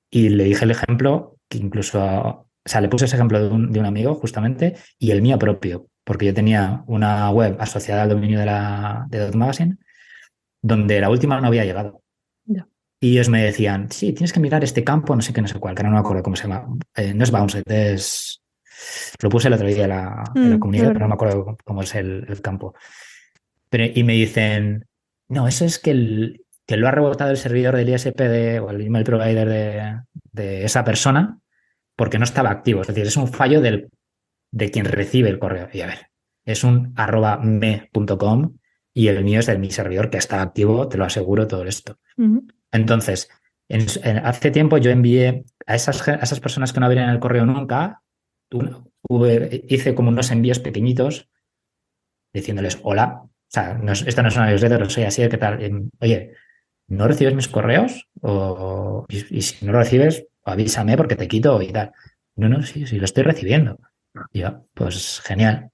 y le dije el ejemplo que incluso, o sea, le puse ese ejemplo de un amigo justamente y el mío propio, porque yo tenía una web asociada al dominio de Dot Magazine donde la última no había llegado. Ya. Y ellos me decían, sí, tienes que mirar este campo, no sé qué, no sé cuál, que no me acuerdo cómo se llama. No es Bounced, es... Lo puse el otro día en la Es comunidad, pero no verdad. me acuerdo cómo es el campo. Y me dicen, no, eso es que lo ha rebotado el servidor del ISP o el email provider de esa persona porque no estaba activo. Es decir, es un fallo de quien recibe el correo. Y a ver, es un @me.com y el mío es de mi servidor que está activo, te lo aseguro, todo esto. Ujú. Entonces, hace tiempo yo envié a esas personas que no abrían el correo nunca, hice como unos envíos pequeñitos diciéndoles hola. O sea, esto no es una newsletter, no soy así, ¿qué tal? Oye, ¿no recibes mis correos? Y si no lo recibes, avísame porque te quito y tal. No, no, sí, sí, lo estoy recibiendo. Y yo, pues genial.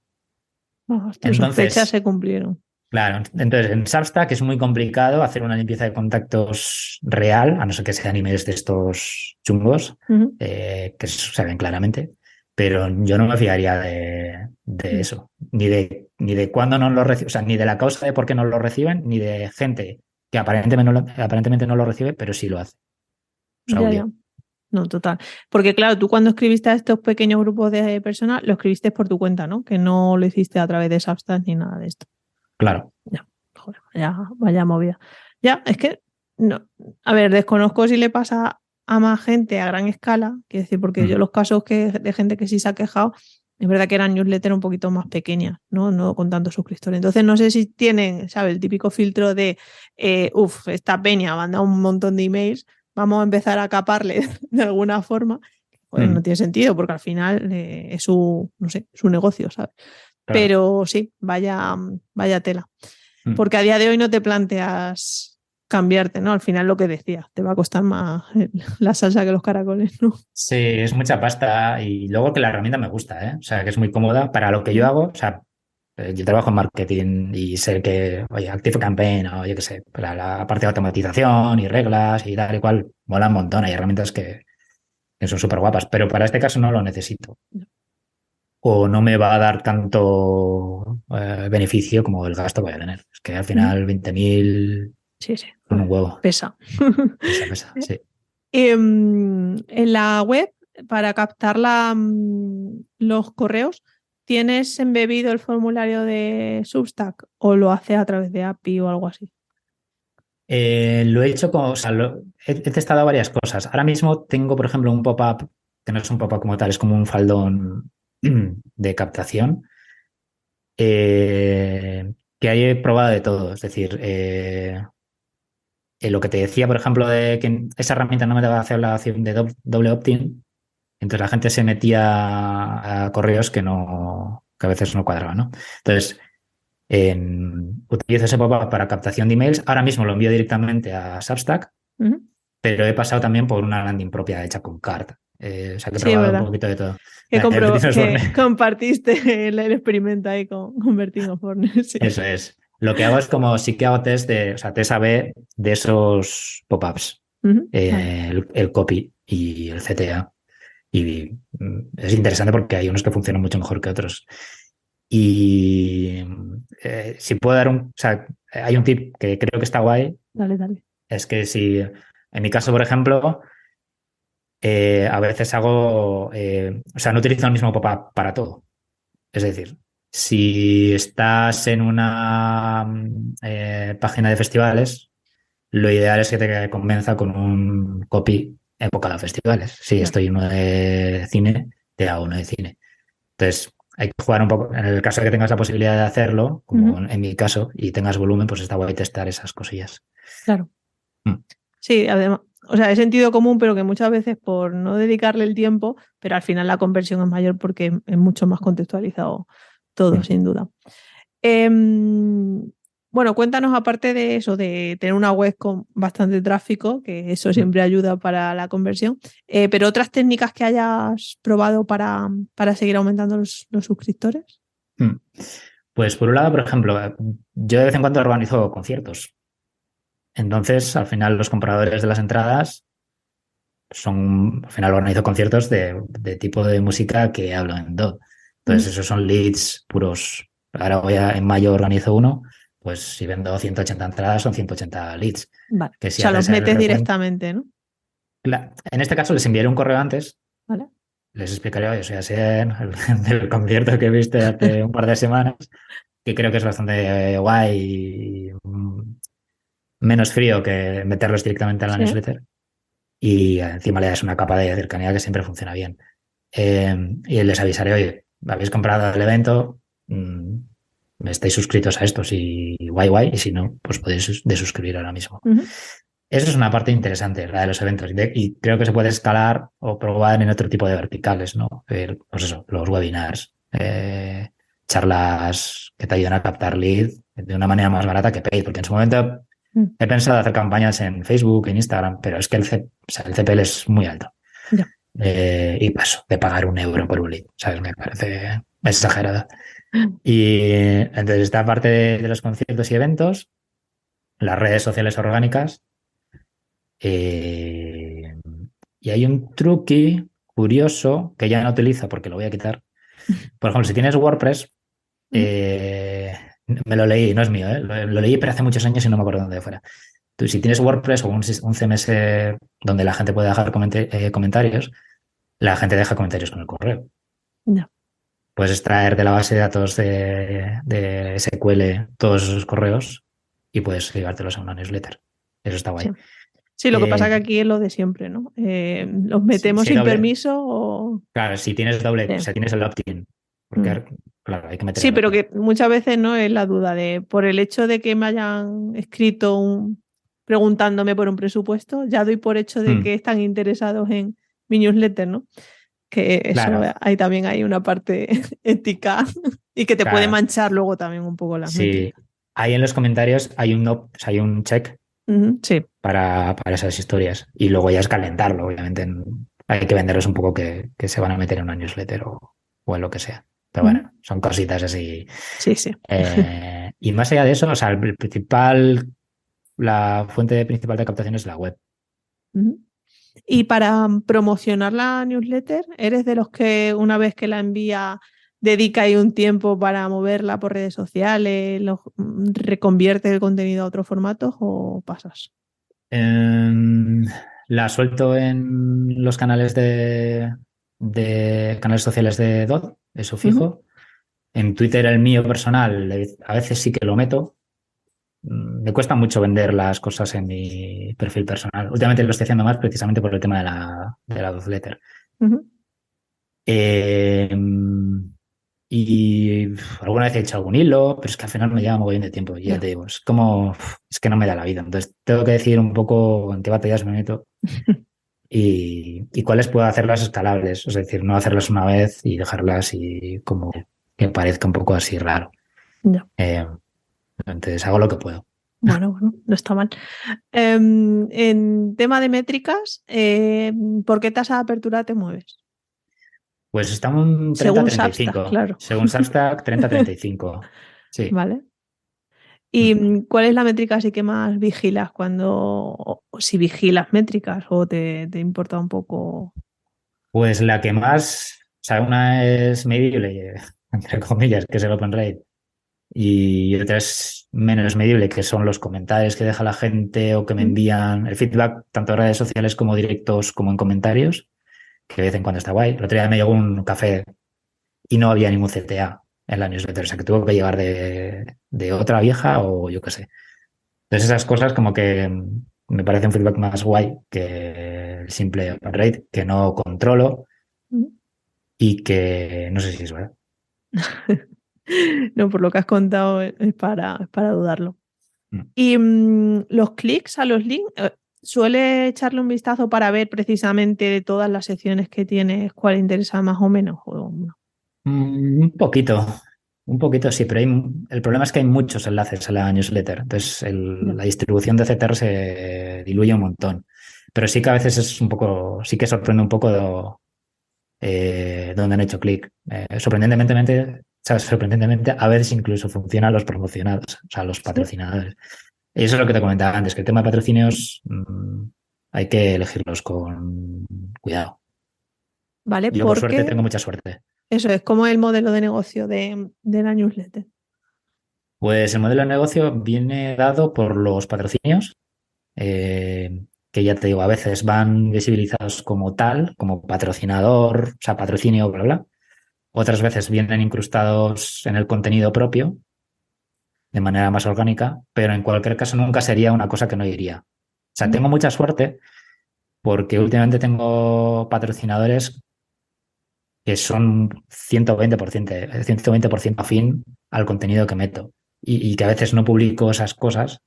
Tus sospechas Entonces, se cumplieron. claro, entonces en Substack es muy complicado hacer una limpieza de contactos real, a no ser que sean emails de estos chungos, Ujú. que se ven claramente, pero yo no me fiaría de Ya. eso, ni de cuándo no lo reciben, o sea, ni de la causa de por qué no lo reciben, ni de gente que aparentemente no lo recibe, pero sí lo hace. Es un Ya, ya. audio. No, total. Porque claro, tú cuando escribiste a estos pequeños grupos de personas, lo escribiste por tu cuenta, ¿no? Que no lo hiciste a través de Substack ni nada de esto. Claro. Ya, joder, vaya movida. Ya, es que, no, a ver, desconozco si le pasa a más gente a gran escala, quiero decir, porque yo Mm, los casos de gente que sí se ha quejado, es verdad que eran newsletters un poquito más pequeñas, ¿no? No con tantos suscriptores. Entonces no sé si tienen, ¿sabes? El típico filtro de, esta peña manda un montón de emails, vamos a empezar a caparle de alguna forma. Pues no mm, tiene sentido, porque al final es su, no sé, su negocio, ¿sabes? claro. Pero sí, vaya tela. Mm. Porque a día de hoy no te planteas cambiarte, ¿no? Al final lo que decías, te va a costar más la salsa que los caracoles, ¿no? Sí, es mucha pasta y luego que la herramienta me gusta, ¿eh? O sea, que es muy cómoda para lo que yo hago. O sea, yo trabajo en marketing y sé que, oye, ActiveCampaign o yo qué sé, para la parte de automatización y reglas y tal y cual, mola un montón. Hay herramientas que son súper guapas, pero para este caso no lo necesito. O no me va a dar tanto beneficio como el gasto que voy a tener. Es que al final 20.000 Sí, sí, con un huevo. pesa. Pesa, sí. En la web, para captar los correos, ¿tienes embebido el formulario de Substack o lo haces a través de API o algo así? Lo he hecho o sea, he testado varias cosas. Ahora mismo tengo, por ejemplo, un pop-up, que no es un pop-up como tal, es como un faldón de captación, que ahí he probado de todo. Es decir, lo que te decía, por ejemplo, de que esa herramienta no me daba hacer la opción de doble opt-in, entonces la gente se metía a correos que no, que a veces no cuadraba, ¿no? Entonces, utilizo ese pop-up para captación de emails. Ahora mismo lo envío directamente a Substack, pero he pasado también por una landing propia hecha con Card. O sea, que he Sí, es probado un verdad. poquito de todo. Que compartiste el experimento ahí con Converting Osborne. Sí. Eso es. Lo que hago es como sí que hago test de, o sea, test A/B de esos pop-ups, Vale. el copy y el CTA. Y es interesante porque hay unos que funcionan mucho mejor que otros. Y si puedo dar o sea, hay un tip que creo que está guay, Dale. es que si, en mi caso, por ejemplo, a veces hago, o sea, no utilizo el mismo pop-up para todo. Es decir, si estás en una página de festivales, lo ideal es que te convenza con un copy enfocado a festivales. Si Claro. estoy en uno de cine, te hago uno de cine. Entonces, hay que jugar un poco. En el caso de que tengas la posibilidad de hacerlo, como en mi caso, y tengas volumen, pues está guay testar esas cosillas. Claro. Mm. Sí, además, o sea, es sentido común, pero que muchas veces por no dedicarle el tiempo, pero al final la conversión es mayor porque es mucho más contextualizado todo, Mm. sin duda. Bueno, cuéntanos aparte de eso, de tener una web con bastante tráfico, que eso Mm. siempre ayuda para la conversión, pero otras técnicas que hayas probado para seguir aumentando los suscriptores. Mm. Pues por un lado, por ejemplo, yo de vez en cuando organizo conciertos. Entonces, al final, los compradores de las entradas al final organizo conciertos de tipo de música que hablo en DOT. Entonces, esos son leads puros. Ahora en mayo organizo uno, pues si vendo 180 entradas son 180 leads. Vale. Que O si sea, los haces el metes recuento. directamente, ¿no? En este caso les enviaré un correo antes, Vale. les explicaré, oye, soy Asier, del concierto que viste hace un par de semanas, que creo que es bastante guay y menos frío que meterlos directamente en la Sí. newsletter. Y encima le das una capa de cercanía que siempre funciona bien. Y les avisaré, oye, habéis comprado el evento, estáis suscritos a esto, si guay, y si no, pues podéis desuscribir ahora mismo. Eso es una parte interesante, la de los eventos, y creo que se puede escalar o probar en otro tipo de verticales, ¿no? Pues eso, los webinars, charlas que te ayudan a captar lead de una manera más barata que paid, porque en su momento he pensado hacer campañas en Facebook, en Instagram, pero es que o sea, el CPL es muy alto. Ya. Y paso de pagar 1 euro por un lead, ¿sabes? Me parece exagerado. Y entonces esta parte de los conciertos y eventos, las redes sociales orgánicas, y hay un truqui curioso que ya no utilizo porque lo voy a quitar. Por ejemplo, si tienes WordPress, me lo leí, no es mío, ¿eh? Lo leí pero hace muchos años y no me acuerdo dónde fuera. Tú, si tienes WordPress o un CMS donde la gente puede dejar comentarios, la gente deja comentarios con el correo. Ya. Puedes extraer de la base de datos de SQL todos esos correos y puedes ligártelos a una newsletter. Eso está Sí. guay. Sí, lo que pasa que aquí es lo de siempre, ¿no? ¿Los metemos Si sin doble, permiso o...? claro, si tienes doble, o Sí. sea, tienes el opt-in, porque claro, hay que meter Sí, el pero opt-in. que muchas veces no es la duda de por el hecho de que me hayan escrito preguntándome por un presupuesto, ya doy por hecho de que están interesados en mi newsletter, ¿no? Que eso, Claro, ahí también hay una parte ética y que te puede claro. manchar luego también un poco las Sí, métricas. ahí en los comentarios hay o sea, hay un check Sí. para esas historias y luego ya es calentarlo, obviamente. Hay que venderlos un poco que se van a meter en una newsletter o en lo que sea. Pero bueno, son cositas así. Sí, sí. Y más allá de eso, o sea, la fuente principal de captación es la web. Y para promocionar la newsletter, ¿eres de los que una vez que la envía dedica ahí un tiempo para moverla por redes sociales, reconvierte el contenido a otros formatos o pasas? La suelto en los canales de canales sociales de DOT, eso fijo. En Twitter, el mío personal, a veces sí que lo meto. Me cuesta mucho vender las cosas en mi perfil personal. Últimamente lo estoy haciendo más precisamente por el tema de la newsletter. Eh, y alguna vez he hecho algún hilo, pero es que al final me lleva mogollón de tiempo. Y ya te digo, es que no me da la vida. Entonces tengo que decidir un poco en qué batallas me meto y cuáles puedo hacerlas escalables. Es decir, no hacerlas una vez y dejarlas y como que parezca un poco así raro. Ya. Entonces hago lo que puedo. Bueno, no está mal. En tema de métricas, ¿por qué tasa de apertura te mueves? Pues está un Según Substack, 30-35. claro. Según Substack, 30-35. Sí. ¿Vale? ¿Y cuál es la métrica así que más vigilas o si vigilas métricas o te importa un poco? Pues la que más, o sea, una es medible, entre comillas, que es el open rate, y otra es menos medible, que son los comentarios que deja la gente o que me envían, el feedback, tanto en redes sociales como directos como en comentarios, que de vez en cuando está guay. El otro día me llegó un café y no había ningún CTA en la newsletter, o sea, que tuvo que llegar de otra vieja o yo qué sé. Entonces esas cosas como que me parece un feedback más guay que el simple open rate, que no controlo y que no sé si es verdad. No, por lo que has contado es para dudarlo. Mm. Y los clics a los links, ¿suele echarle un vistazo para ver precisamente de todas las secciones que tienes cuál interesa más o menos? ¿O no? Un poquito sí, pero el problema es que hay muchos enlaces a la newsletter, entonces Ya. la distribución de CTR se diluye un montón, pero sí que a veces es un poco, sí que sorprende un poco dónde han hecho clic. Sorprendentemente, a veces incluso funcionan los promocionados, o sea, los Sí. patrocinadores. Y eso es lo que te comentaba antes, que el tema de patrocinios hay que elegirlos con cuidado. ¿Vale? Yo, por suerte, Porque tengo mucha suerte. eso es como el modelo de negocio de la newsletter. Pues el modelo de negocio viene dado por los patrocinios, eh, que ya te digo, a veces van visibilizados como tal, como patrocinador, o sea, patrocinio, bla, bla. Otras veces vienen incrustados en el contenido propio, de manera más orgánica, pero en cualquier caso nunca sería una cosa que no iría. O sea, tengo mucha suerte porque últimamente tengo patrocinadores que son 120% afín al contenido que meto y que a veces no publico esas cosas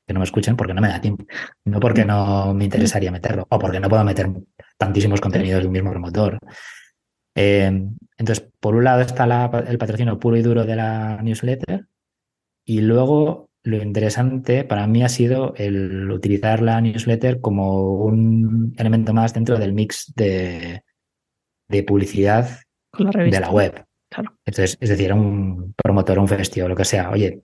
que no me escuchen porque no me da tiempo, no porque no me interesaría meterlo o porque no puedo meter tantísimos contenidos de un mismo promotor. Entonces, por un lado está el patrocinio puro y duro de la newsletter y luego lo interesante para mí ha sido el utilizar la newsletter como un elemento más dentro del mix de publicidad Con la de la revista, ¿no? web. Claro. Entonces, es decir, a un promotor, un festival, lo que sea, oye,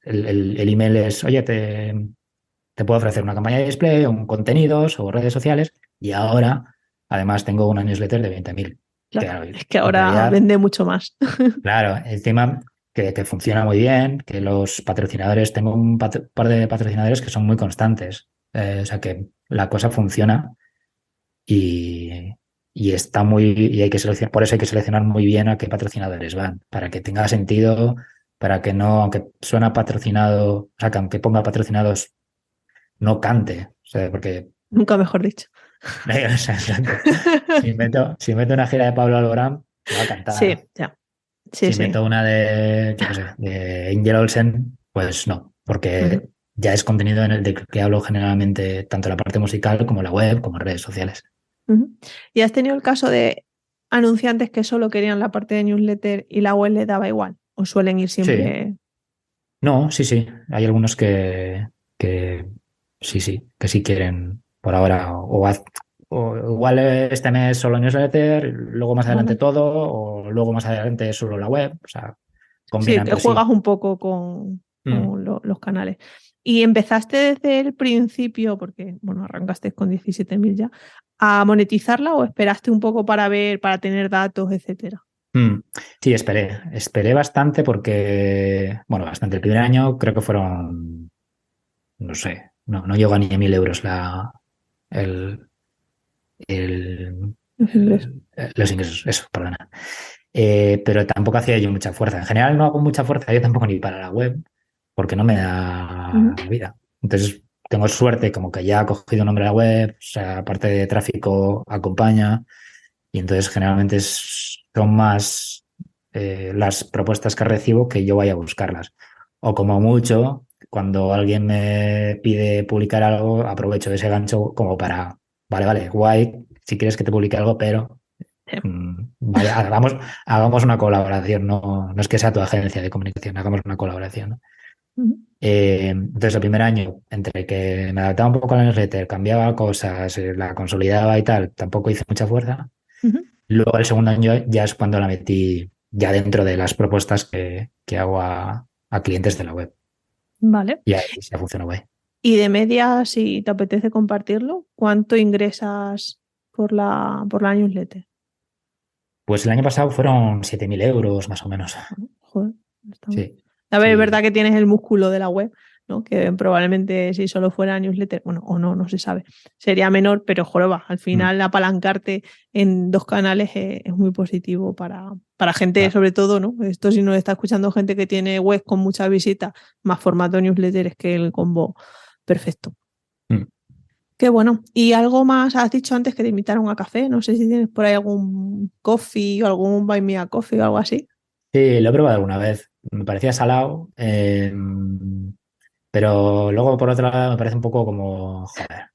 el email es, oye, te puedo ofrecer una campaña de display, un contenidos o redes sociales y ahora, además, tengo una newsletter de 20.000. Claro. Claro, Es que en ahora realidad, vende mucho más. claro, encima que funciona muy bien, que los patrocinadores, tengo un par de patrocinadores que son muy constantes. O sea que la cosa funciona y, y está y hay que seleccionar, por eso hay que seleccionar muy bien a qué patrocinadores van, para que tenga sentido, para que no, aunque suena patrocinado, o sea, que aunque ponga patrocinados, no cante. O sea, porque Nunca mejor dicho. o sea, exacto. Si meto una gira de Pablo Alborán, va a Sí, cantar. ya. Sí, Si sí. meto una de, yo qué sé, de Angel Olsen, pues no, Ujú. porque ya es contenido en el de que hablo generalmente tanto la parte musical como la web, como redes sociales. Ujú. ¿Y has tenido el caso de anunciantes que solo querían la parte de newsletter y la web les daba igual? ¿O suelen ir Sí, siempre? no, sí, sí. Hay algunos que sí, que sí quieren por ahora. O igual este mes solo newsletter, luego más adelante Vale. todo, o luego más adelante solo la web. O sea, combina Sí, que entre juegas sí. un poco con, Mm. los canales. ¿Y empezaste desde el principio, porque bueno, arrancaste con 17.000 ya, a monetizarla o esperaste un poco para ver, para tener datos, etcétera? Mm. Sí, esperé bastante porque, bueno, bastante. El primer año creo que fueron, no sé, no llegó a ni a 1.000 euros el, Los ingresos. los ingresos, eso, perdona. Pero tampoco hacía yo mucha fuerza. En general no hago mucha fuerza yo tampoco ni para la web, porque no me da Ujú. la vida. Entonces tengo suerte, como que ya ha cogido nombre a la web, o sea, aparte de tráfico acompaña, y entonces generalmente son más las propuestas que recibo que yo vaya a buscarlas. O como mucho, cuando alguien me pide publicar algo, aprovecho ese gancho como para, vale, guay, si quieres que te publique algo, pero Vaya, hagamos una colaboración, no es que sea tu agencia de comunicación, hagamos una colaboración, ¿no? Ujú, Entonces, el primer año, entre que me adaptaba un poco a la newsletter, cambiaba cosas, la consolidaba y tal, tampoco hice mucha fuerza. ujú. Luego, el segundo año ya es cuando la metí ya dentro de las propuestas que hago a clientes de la web. Vale. Y ahí sí funciona guay. Y de media, si te apetece compartirlo, ¿cuánto ingresas por la newsletter? Pues el año pasado fueron 7.000 euros más o menos. Bueno, joder, está bien. Sí, A ver, es verdad sí. que tienes el músculo de la web, ¿no? Que probablemente si solo fuera newsletter, bueno, o no, no se sabe, sería menor, pero joroba, al Mm, final apalancarte en dos canales es muy positivo para gente, claro. sobre todo, ¿no? Esto si nos está escuchando gente que tiene web con muchas visitas, más formato newsletter es que el combo perfecto. Mm. Qué bueno. ¿Y algo más? Has dicho antes que te invitaron a café. No sé si tienes por ahí algún coffee o algún buy me a coffee o algo así. Sí, lo he probado alguna vez. Me parecía salado, pero luego por otro lado me parece un poco como, joder,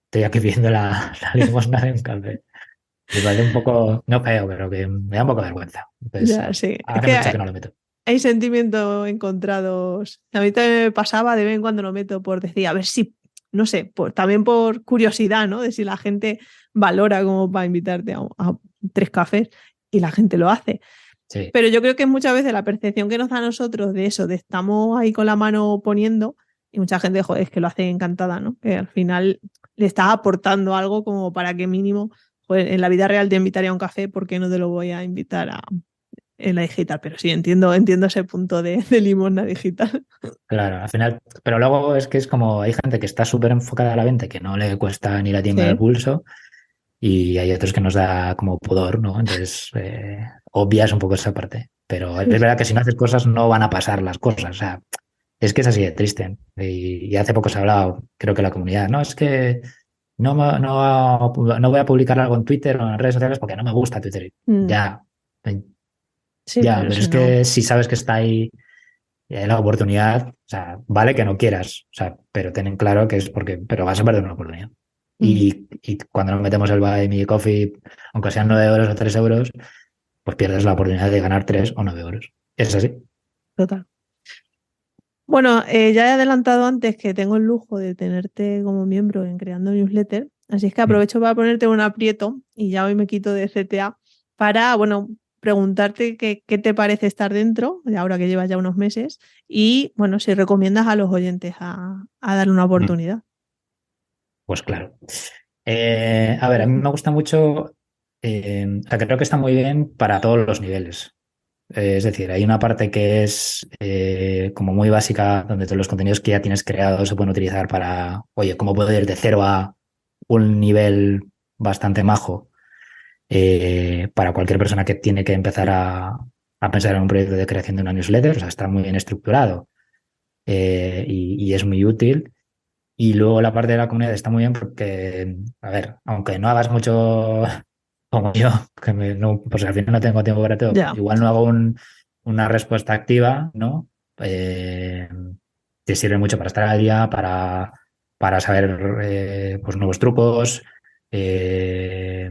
estoy aquí viendo la limosna de un café. Me parece un poco, no feo, pero que me da un poco de vergüenza. Entonces, Ya, sí. Es hace que mucho que no lo meto. hay sentimientos encontrados. A mí también me pasaba de vez en cuando lo meto por decir, a ver si, no sé, también por curiosidad, ¿no? De si la gente valora como para invitarte a tres cafés y la gente lo hace. Sí. Pero yo creo que es muchas veces la percepción que nos da a nosotros de eso, de estamos ahí con la mano poniendo, y mucha gente, joder, es que lo hace encantada, ¿no? Que al final le estás aportando algo como para que mínimo, joder, en la vida real te invitaría a un café, ¿por qué no te lo voy a invitar en la digital? Pero sí, entiendo ese punto de limosna digital. Claro, al final, pero luego es que es como hay gente que está súper enfocada a la venta, que no le cuesta ni la tienda del Sí. pulso, y hay otros que nos da como pudor, ¿no? Entonces, obvias un poco esa parte. Pero es Sí, sí. verdad que si no haces cosas no van a pasar las cosas. O sea, es que es así de triste. Y hace poco se ha hablado, creo que la comunidad, no, es que no voy a publicar algo en Twitter o en redes sociales porque no me gusta Twitter. Mm, Ya, sí, ya, pero pero si es no. que si sabes que está ahí la oportunidad, o sea, vale que no quieras, o sea, pero ten claro que es porque, pero vas a perder una oportunidad. Mm, Y cuando nos metemos el buy me coffee, aunque sean 9 euros o 3 euros, pues pierdes la oportunidad de ganar 3 o 9 euros. Es así. total. Bueno, ya he adelantado antes que tengo el lujo de tenerte como miembro en Creando Newsletter, así es que Mm, aprovecho para ponerte un aprieto y ya hoy me quito de CTA para, bueno, preguntarte qué te parece estar dentro, ahora que llevas ya unos meses, y, bueno, si recomiendas a los oyentes a darle una mm. oportunidad. Pues claro. A ver, a mí me gusta mucho, o sea, creo que está muy bien para todos los niveles. Es decir, hay una parte que es como muy básica, donde todos los contenidos que ya tienes creados se pueden utilizar para, oye, ¿cómo puedo ir de cero a un nivel bastante majo para cualquier persona que tiene que empezar a pensar en un proyecto de creación de una newsletter? O sea, está muy bien estructurado y es muy útil. Y luego la parte de la comunidad está muy bien porque, a ver, aunque no hagas mucho como yo, no, pues al final no tengo tiempo para todo, Ya. igual no hago una respuesta activa, ¿no? Te sirve mucho para estar al día, para saber pues nuevos trucos. eh,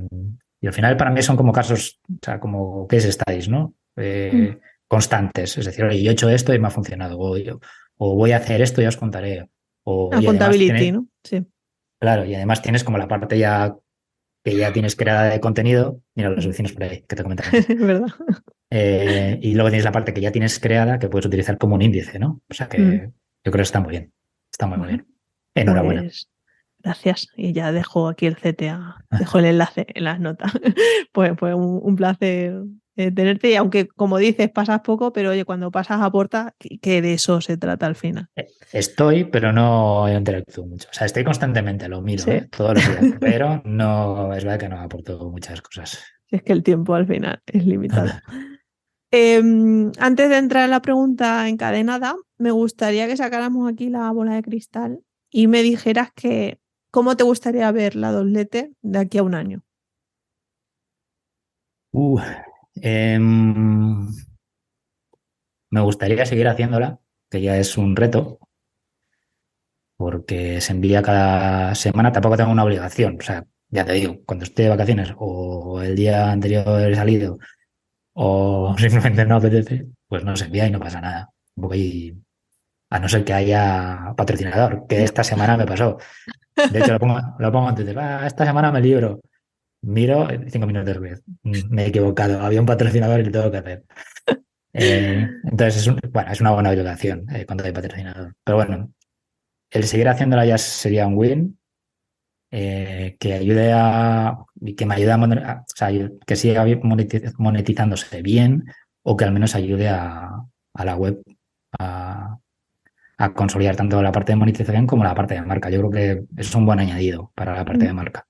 y al final para mí son como casos, o sea, como case studies, ¿no? Mm. Constantes. Es decir, oye, yo he hecho esto y me ha funcionado, o voy a hacer esto y os contaré. Y además Accountability, tiene, ¿no? Sí, claro, y además tienes como la parte ya que ya tienes creada de contenido. Mira, los mm. vecinos por ahí que te comentan antes. ¿Verdad? Y luego tienes la parte que ya tienes creada que puedes utilizar como un índice, ¿no? O sea Mm. que yo creo que está muy bien. Está muy, muy Bueno, bien. Enhorabuena. pues gracias. Y ya dejo aquí el CTA, dejo el enlace en las notas. Pues un placer tenerte. Y aunque, como dices, pasas poco, pero oye, cuando pasas aporta, que de eso se trata al final. Estoy, pero no interactúo mucho. O sea, estoy constantemente, lo miro, Sí. ¿eh? Todos los días, pero no, es verdad que no aporto muchas cosas. Si es que el tiempo al final es limitado. Antes de entrar en la pregunta encadenada, me gustaría que sacáramos aquí la bola de cristal y me dijeras que cómo te gustaría ver la doblete de aquí a un año. Uh, em, Me gustaría seguir haciéndola, que ya es un reto, porque se envía cada semana, tampoco tengo una obligación. O sea, ya te digo, cuando estoy de vacaciones o el día anterior he salido o simplemente no apetece, pues no se envía y no pasa nada. Un poco ahí, a no ser que haya patrocinador, que esta semana me pasó. De hecho, lo pongo antes de, esta semana me libro. Miro 5 minutos después. Me he equivocado, había un patrocinador y lo tengo que hacer. Entonces, bueno, es una buena obligación cuando hay patrocinador. Pero bueno, el seguir haciéndola ya sería un win. Que ayude que me ayude o sea, que siga monetizándose bien o que al menos ayude a la web a, a consolidar tanto la parte de monetización como la parte de marca. Yo creo que es un buen añadido para la parte de marca.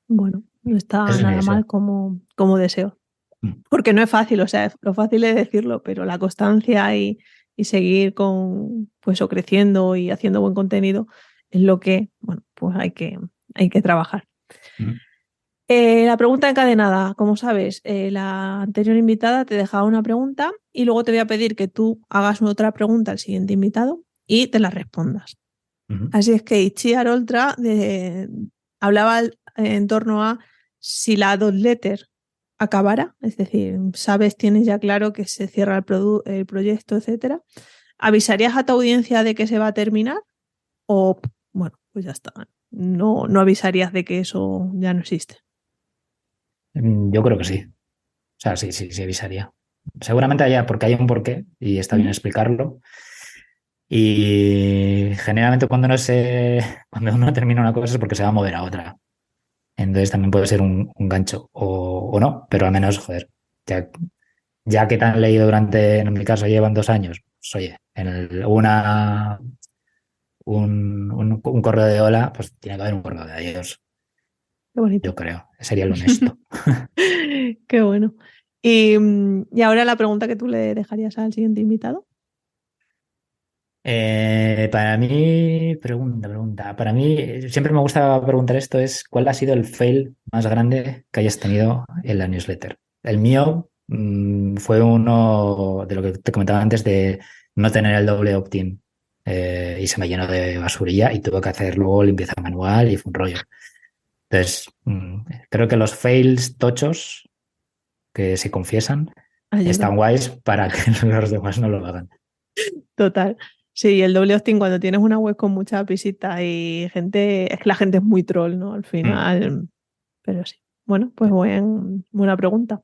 Bueno, no está Ese es mi nada mal deseo. como deseo. Mm, Porque no es fácil, o sea, lo fácil es decirlo, pero la constancia y seguir con, pues, o creciendo y haciendo buen contenido es lo que, bueno, pues hay que trabajar. mm. La pregunta encadenada, como sabes, la anterior invitada te dejaba una pregunta y luego te voy a pedir que tú hagas otra pregunta al siguiente invitado y te la respondas. Ujú. Así es que Itziar Oltra hablaba en torno a si la dos letter acabara, es decir, sabes, tienes ya claro que se cierra el proyecto, etcétera. ¿Avisarías a tu audiencia de que se va a terminar? O, bueno, pues ya está. No avisarías de que eso ya no existe. Yo creo que sí. O sea, sí, sí, sí avisaría. Seguramente haya, porque hay un porqué y está bien Ujú. explicarlo. Y generalmente cuando uno termina una cosa es porque se va a mover a otra. Entonces también puede ser un gancho o no, pero al menos, joder, ya, ya que te han leído en mi caso llevan 2 años, pues oye, un correo de hola, pues tiene que haber un correo de adiós, Qué yo bonito. creo, sería lo honesto. Qué bueno. Y ahora la pregunta que tú le dejarías al siguiente invitado. Para mí, pregunta. Para mí, siempre me gusta preguntar esto, es ¿cuál ha sido el fail más grande que hayas tenido en la newsletter? El mío fue uno de lo que te comentaba antes de no tener el doble opt-in y se me llenó de basurilla y tuve que hacer luego limpieza manual y fue un rollo. Entonces, creo que los fails tochos que se confiesan Ayuda. están guays para que los demás no lo hagan. Total. Sí, el doble hosting cuando tienes una web con muchas visitas y gente, es que la gente es muy troll, ¿no? Al Mm, final, pero sí. Bueno, pues buena pregunta.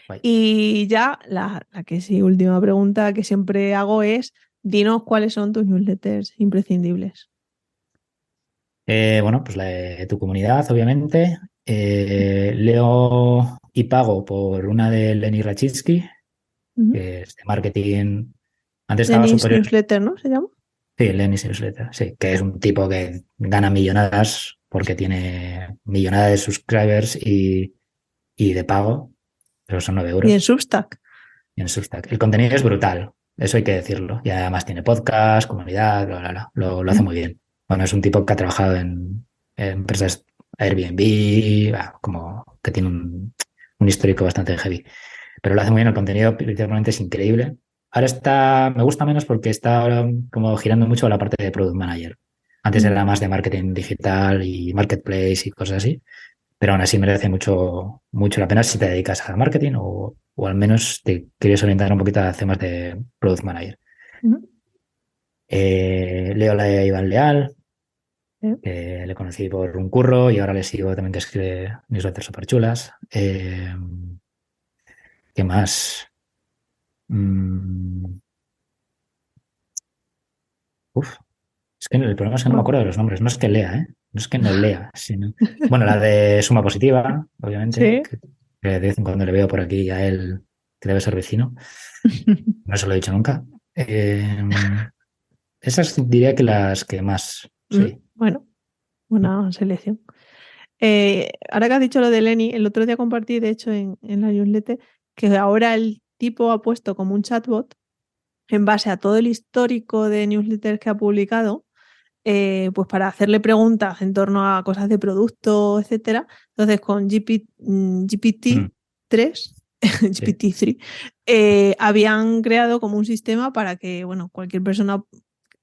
guay. Y ya la que sí, última pregunta que siempre hago es, dinos cuáles son tus newsletters imprescindibles. Bueno, pues la de tu comunidad, obviamente. Leo y pago por una de Lenny Rachitsky, Ujú. que es de marketing. Antes estaba Dennis superior. Newsletter, ¿no? ¿Se llama? Sí, Lenny's Newsletter, sí, que es un tipo que gana millonadas porque tiene millonadas de subscribers y de pago, pero son 9 Y en euros Substack. y en Substack. El contenido es brutal, eso hay que decirlo. Y además tiene podcast, comunidad, bla, bla, bla. Lo hace Ujú. muy bien. Bueno, es un tipo que ha trabajado en empresas Airbnb, como que tiene un histórico bastante heavy. Pero lo hace muy bien, el contenido literalmente es increíble. Ahora me gusta menos porque está ahora como girando mucho a la parte de Product Manager. Antes Mm. era más de marketing digital y marketplace y cosas así, pero aún así merece mucho, mucho la pena si te dedicas al marketing o al menos te quieres orientar un poquito a temas de Product Manager. Ujú. Leo la de Iván Leal, Eh, que le conocí por un curro y ahora le sigo también que escribe newsletters súper chulas. ¿Qué más? Mm, uf, es que el problema es que no me Bueno, acuerdo de los nombres. No es que lea, ¿eh? No es que no lea, sino... Bueno, la de Suma Positiva, obviamente, sí. que de vez en cuando le veo por aquí a él, que debe ser vecino. No se lo he dicho nunca. Esas diría que las que más, sí. Bueno, buena selección. Ahora que has dicho lo de Lenny, el otro día compartí, de hecho, en la newsletter, que ahora el tipo ha puesto como un chatbot en base a todo el histórico de newsletters que ha publicado, pues para hacerle preguntas en torno a cosas de producto, etcétera. Entonces, con Mm, GPT-3, sí. GPT-3, habían creado como un sistema para que, bueno, cualquier persona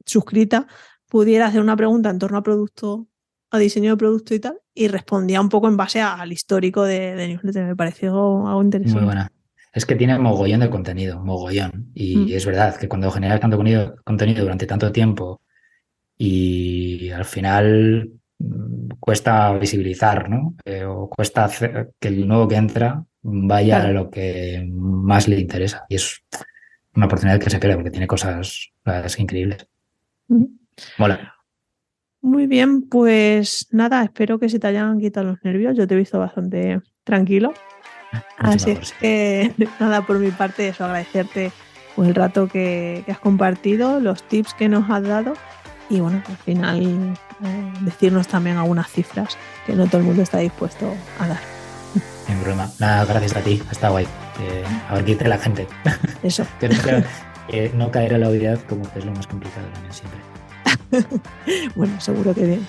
suscrita pudiera hacer una pregunta en torno a producto a diseño de producto y tal, y respondía un poco en base al histórico de newsletter. Me pareció algo Muy interesante. buena. Es que tiene mogollón de contenido, mogollón. Y es verdad que cuando generas tanto contenido durante tanto tiempo y al final cuesta visibilizar, ¿no? O cuesta hacer que el nuevo que entra vaya a Claro. lo que más le interesa. Y es una oportunidad que se pierde porque tiene cosas, la verdad, es increíbles. Ujú. Mola. Muy bien, pues nada, espero que se te hayan quitado los nervios. Yo te he visto bastante tranquilo. Mucho Así es mejor, sí. que nada, por mi parte, eso, agradecerte pues, el rato que has compartido, los tips que nos has dado y bueno, al final decirnos también algunas cifras que no todo el mundo está dispuesto a dar. Sin problema. Nada, gracias a ti. Está guay. A ver qué dice la gente. Eso. Que no caer en la obviedad como que es lo más complicado también siempre. Bueno, seguro que bien.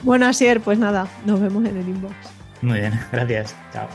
Bueno, Asier, pues nada, nos vemos en el inbox. Muy bien, gracias. Chao.